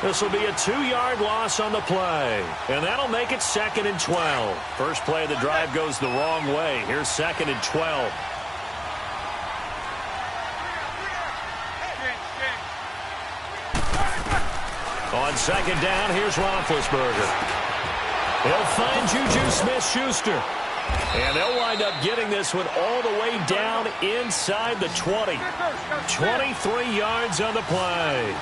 This will be a 2-yard loss on the play. And that'll make it 2nd and 12. First play of the drive goes the wrong way. Here's 2nd and 12. On 2nd down, here's Roethlisberger. He'll find Juju Smith-Schuster. And they'll wind up getting this one all the way down inside the 20. 23 yards on the play.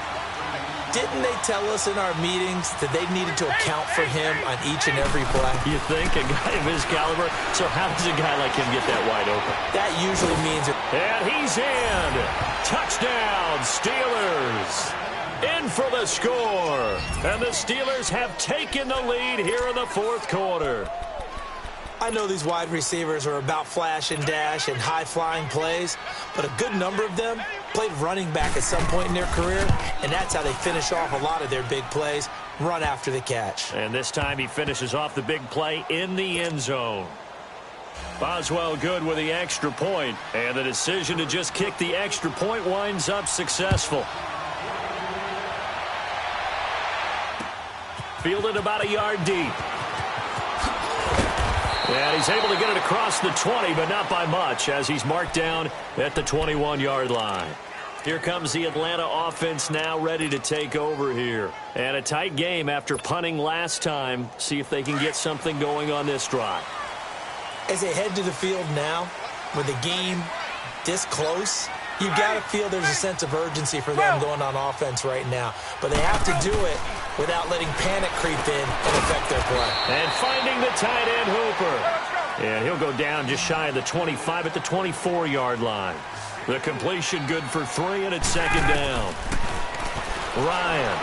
Didn't they tell us in our meetings that they needed to account for him on each and every play? You think a guy of his caliber? So how does a guy like him get that wide open? That usually means it. And he's in. Touchdown, Steelers. In for the score. And the Steelers have taken the lead here in the 4th quarter. I know these wide receivers are about flash and dash and high-flying plays, but a good number of them played running back at some point in their career, and that's how they finish off a lot of their big plays, run after the catch. And this time he finishes off the big play in the end zone. Boswell good with the extra point, and the decision to just kick the extra point winds up successful. Fielded about a yard deep. And he's able to get it across the 20, but not by much, as he's marked down at the 21-yard line. Here comes the Atlanta offense now ready to take over here. And a tight game after punting last time. See if they can get something going on this drive. As they head to the field now, with the game this close, you've got to feel there's a sense of urgency for them going on offense right now. But they have to do it without letting panic creep in and affect their play. And finding the tight end, Hooper. And he'll go down just shy of the 25 at the 24-yard line. The completion good for 3, and it's 2nd down. Ryan.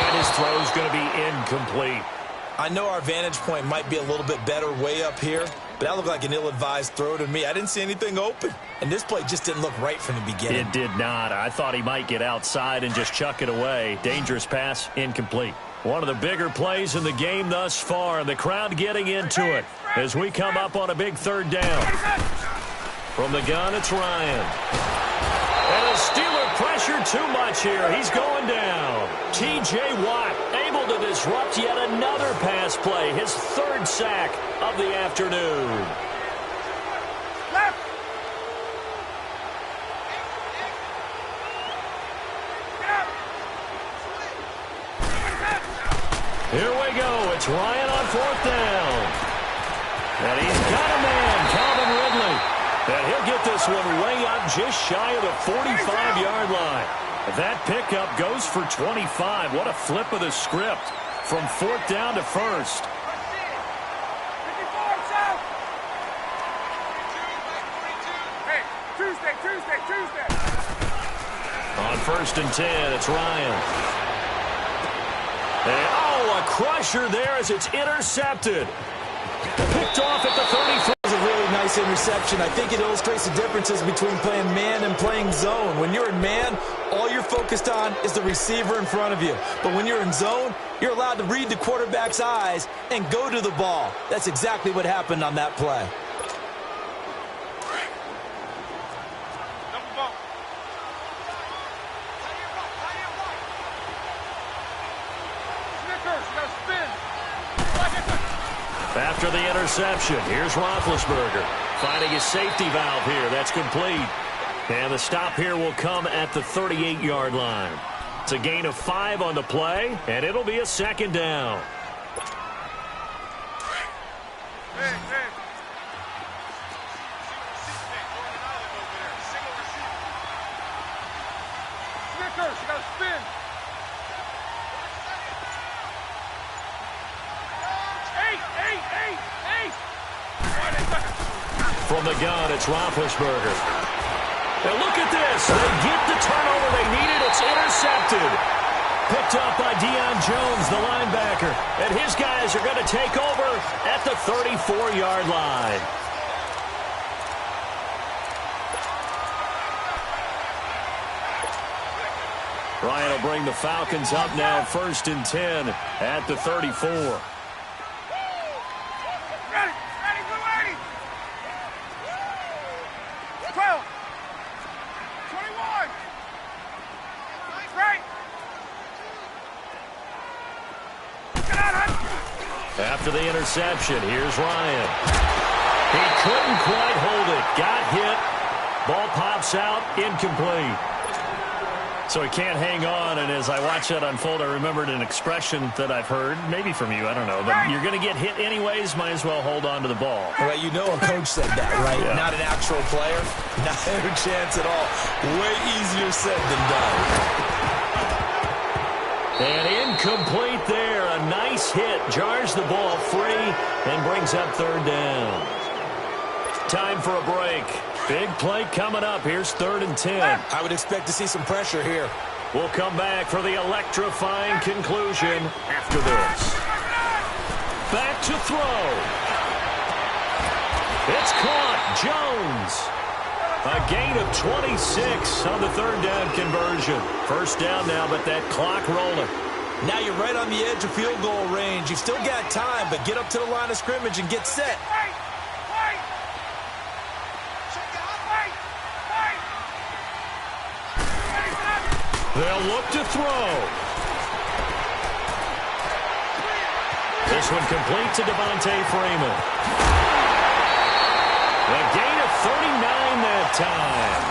And his throw's going to be incomplete. I know our vantage point might be a little bit better way up here, but that looked like an ill-advised throw to me. I didn't see anything open, and this play just didn't look right from the beginning. It did not. I thought he might get outside and just chuck it away. Dangerous pass, incomplete. One of the bigger plays in the game thus far, and the crowd getting into it as we come up on a big 3rd down. From the gun, it's Ryan. And a Steeler pressure too much here. He's going down. T.J. Watt able to disrupt yet another pass play. His third sack of the afternoon. Here we go. It's Ryan on fourth down. And he's got a man, Calvin Ridley. And he'll get this one way up just shy of the 45-yard line. That pickup goes for 25. What a flip of the script from fourth down to first. Tuesday. On first and 10, it's Ryan. And, a crusher there as it's intercepted. Picked off at the 34. That was a really nice interception. I think it illustrates the differences between playing man and playing zone. When you're in man, all you're focused on is the receiver in front of you. But when you're in zone, you're allowed to read the quarterback's eyes and go to the ball. That's exactly what happened on that play. After the interception, here's Roethlisberger finding his safety valve here. That's complete. And the stop here will come at the 38-yard line. It's a gain of 5 on the play, and it'll be a second down. Snickers, you got to spin. From the gun, it's Roethlisberger. And look at this. They get the turnover they needed. It's intercepted. Picked up by Deion Jones, the linebacker. And his guys are going to take over at the 34-yard line. Ryan will bring the Falcons up now, first and 10 at the 34. After the interception, here's Ryan. He couldn't quite hold it. Got hit. Ball pops out. Incomplete. So he can't hang on, and as I watch that unfold, I remembered an expression that I've heard, maybe from you, I don't know, but you're going to get hit anyways, might as well hold on to the ball. Right, you know a coach said that, right? Yeah. Not an actual player. Not a chance at all. Way easier said than done. And incomplete there. A nice hit. Jars the ball free and brings up third down. Time for a break. Big play coming up. Here's third and 10. I would expect to see some pressure here. We'll come back for the electrifying conclusion after this. Back to throw. It's caught. Jones. A gain of 26 on the third down conversion. First down now, but that clock rolling. Now you're right on the edge of field goal range. You've still got time, but get up to the line of scrimmage and get set. They'll look to throw. This one complete to Devontae Freeman. A gain of 39 that time.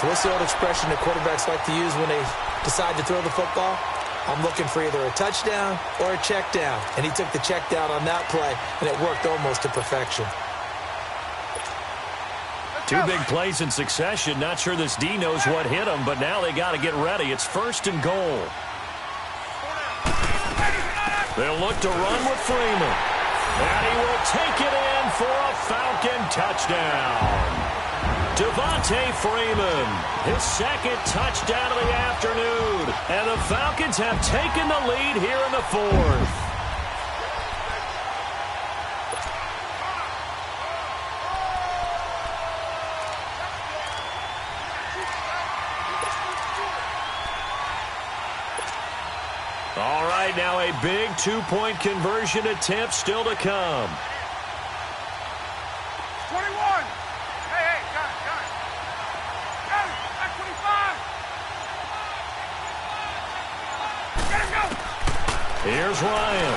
So what's the old expression that quarterbacks like to use when they decide to throw the football? I'm looking for either a touchdown or a check down. And he took the check down on that play, and it worked almost to perfection. Two big plays in succession. Not sure this D knows what hit him, but now they got to get ready. It's first and goal. They'll look to run with Freeman. And he will take it in for a Falcon touchdown. Devontae Freeman, his second touchdown of the afternoon. And the Falcons have taken the lead here in the fourth. All right, now a big two-point conversion attempt still to come. 21. Hey, got it. Got it, 25. Here's Ryan.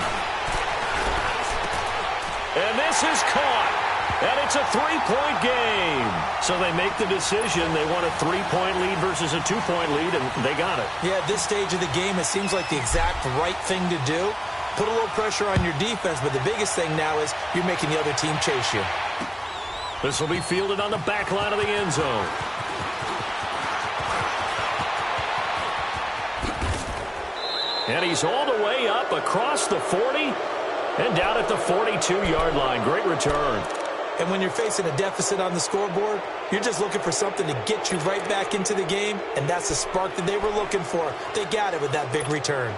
And this is caught. And it's a three-point game. So they make the decision. They want a three-point lead versus a two-point lead, and they got it. Yeah, at this stage of the game, it seems like the exact right thing to do. Put a little pressure on your defense, but the biggest thing now is you're making the other team chase you. This will be fielded on the back line of the end zone. And he's all the way up across the 40 and down at the 42-yard line. Great return. And when you're facing a deficit on the scoreboard, you're just looking for something to get you right back into the game, and that's the spark that they were looking for. They got it with that big return.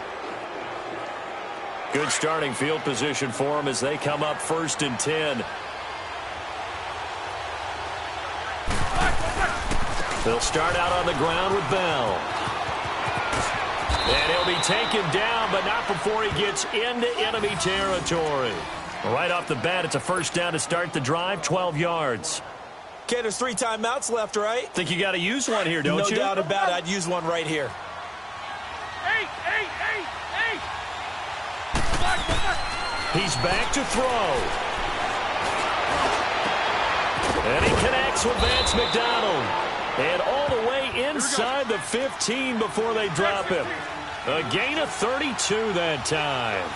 Good starting field position for them as they come up 1st and 10. They'll start out on the ground with Bell. And he'll be taken down, but not before he gets into enemy territory. Right off the bat, it's a first down to start the drive, 12 yards. Okay, there's 3 timeouts left, right? Think you got to use one here, don't you? No doubt about it. I'd use one right here. He's back to throw. And he connects with Vance McDonald. And all the way inside the 15 before they drop him. A gain of 32 that time.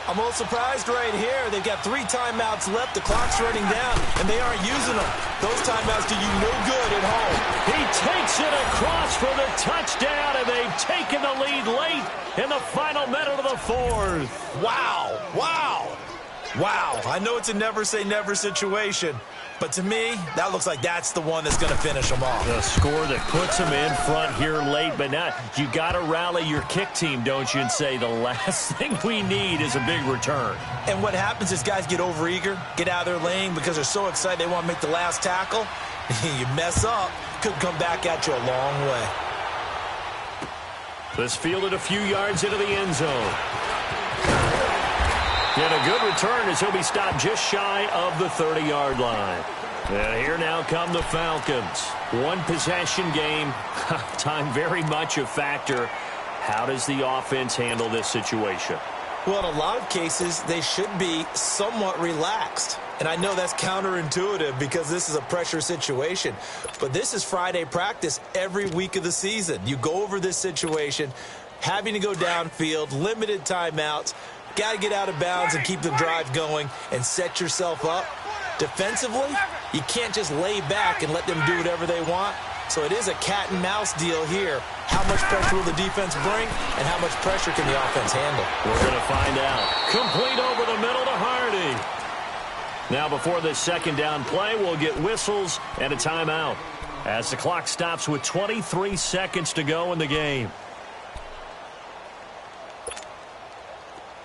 I'm a little surprised right here. They've got 3 timeouts left. The clock's running down, and they aren't using them. Those timeouts do you no good at home. He takes it across for the touchdown, and they've taken the lead late in the final minute of the 4th. Wow. Wow. Wow. I know it's a never-say-never situation, but to me, that looks like that's the one that's going to finish them off. The score that puts them in front here late, but now you got to rally your kick team, don't you, and say the last thing we need is a big return. And what happens is guys get overeager, get out of their lane because they're so excited they want to make the last tackle. You mess up, could come back at you a long way. This fielded a few yards into the end zone. And a good return as he'll be stopped just shy of the 30-yard line. And here now come the Falcons. One possession game. Time very much a factor. How does the offense handle this situation? Well, in a lot of cases, they should be somewhat relaxed. And I know that's counterintuitive because this is a pressure situation. But this is Friday practice every week of the season. You go over this situation, having to go downfield, limited timeouts. Got to get out of bounds and keep the drive going and set yourself up. Defensively, you can't just lay back and let them do whatever they want. So it is a cat and mouse deal here. How much pressure will the defense bring and how much pressure can the offense handle? We're going to find out. Complete over the middle to Hardy. Now before this second down play, we'll get whistles and a timeout as the clock stops with 23 seconds to go in the game.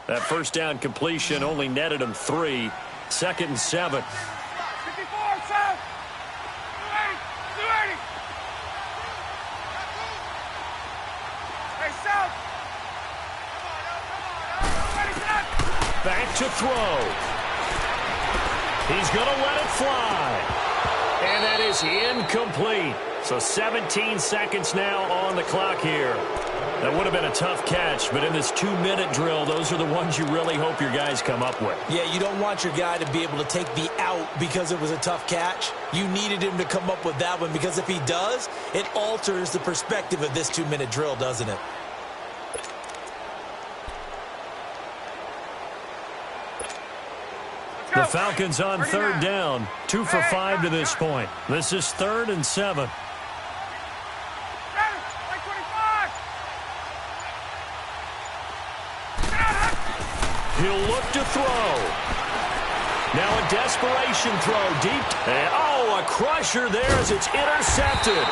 That first down completion only netted him 3. 2nd and 7. 54, South. 280. Hey, South. Back to throw. He's going to let it fly. And that is incomplete. So 17 seconds now on the clock here. That would have been a tough catch, but in this 2-minute drill, those are the ones you really hope your guys come up with. Yeah, you don't want your guy to be able to take the out because it was a tough catch. You needed him to come up with that one because if he does, it alters the perspective of this 2-minute drill, doesn't it? The Falcons on 3rd down, 2 for 5 to this point. This is 3rd and 7. He'll look to throw. Now a desperation throw deep. And, a crusher there as it's intercepted.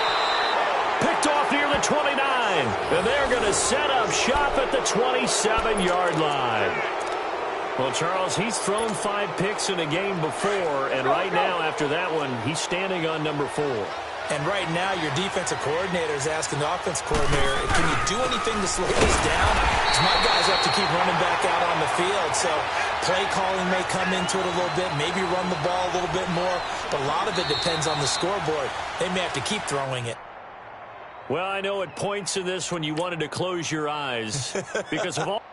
Picked off near the 29. And they're going to set up shop at the 27-yard line. Well, Charles, he's thrown 5 picks in a game before, and right now, after that one, he's standing on number 4. And right now, your defensive coordinator is asking the offensive coordinator, can you do anything to slow this down? Because my guys have to keep running back out on the field. So play calling may come into it a little bit, maybe run the ball a little bit more. But a lot of it depends on the scoreboard. They may have to keep throwing it. Well, I know at points in this when you wanted to close your eyes because of all...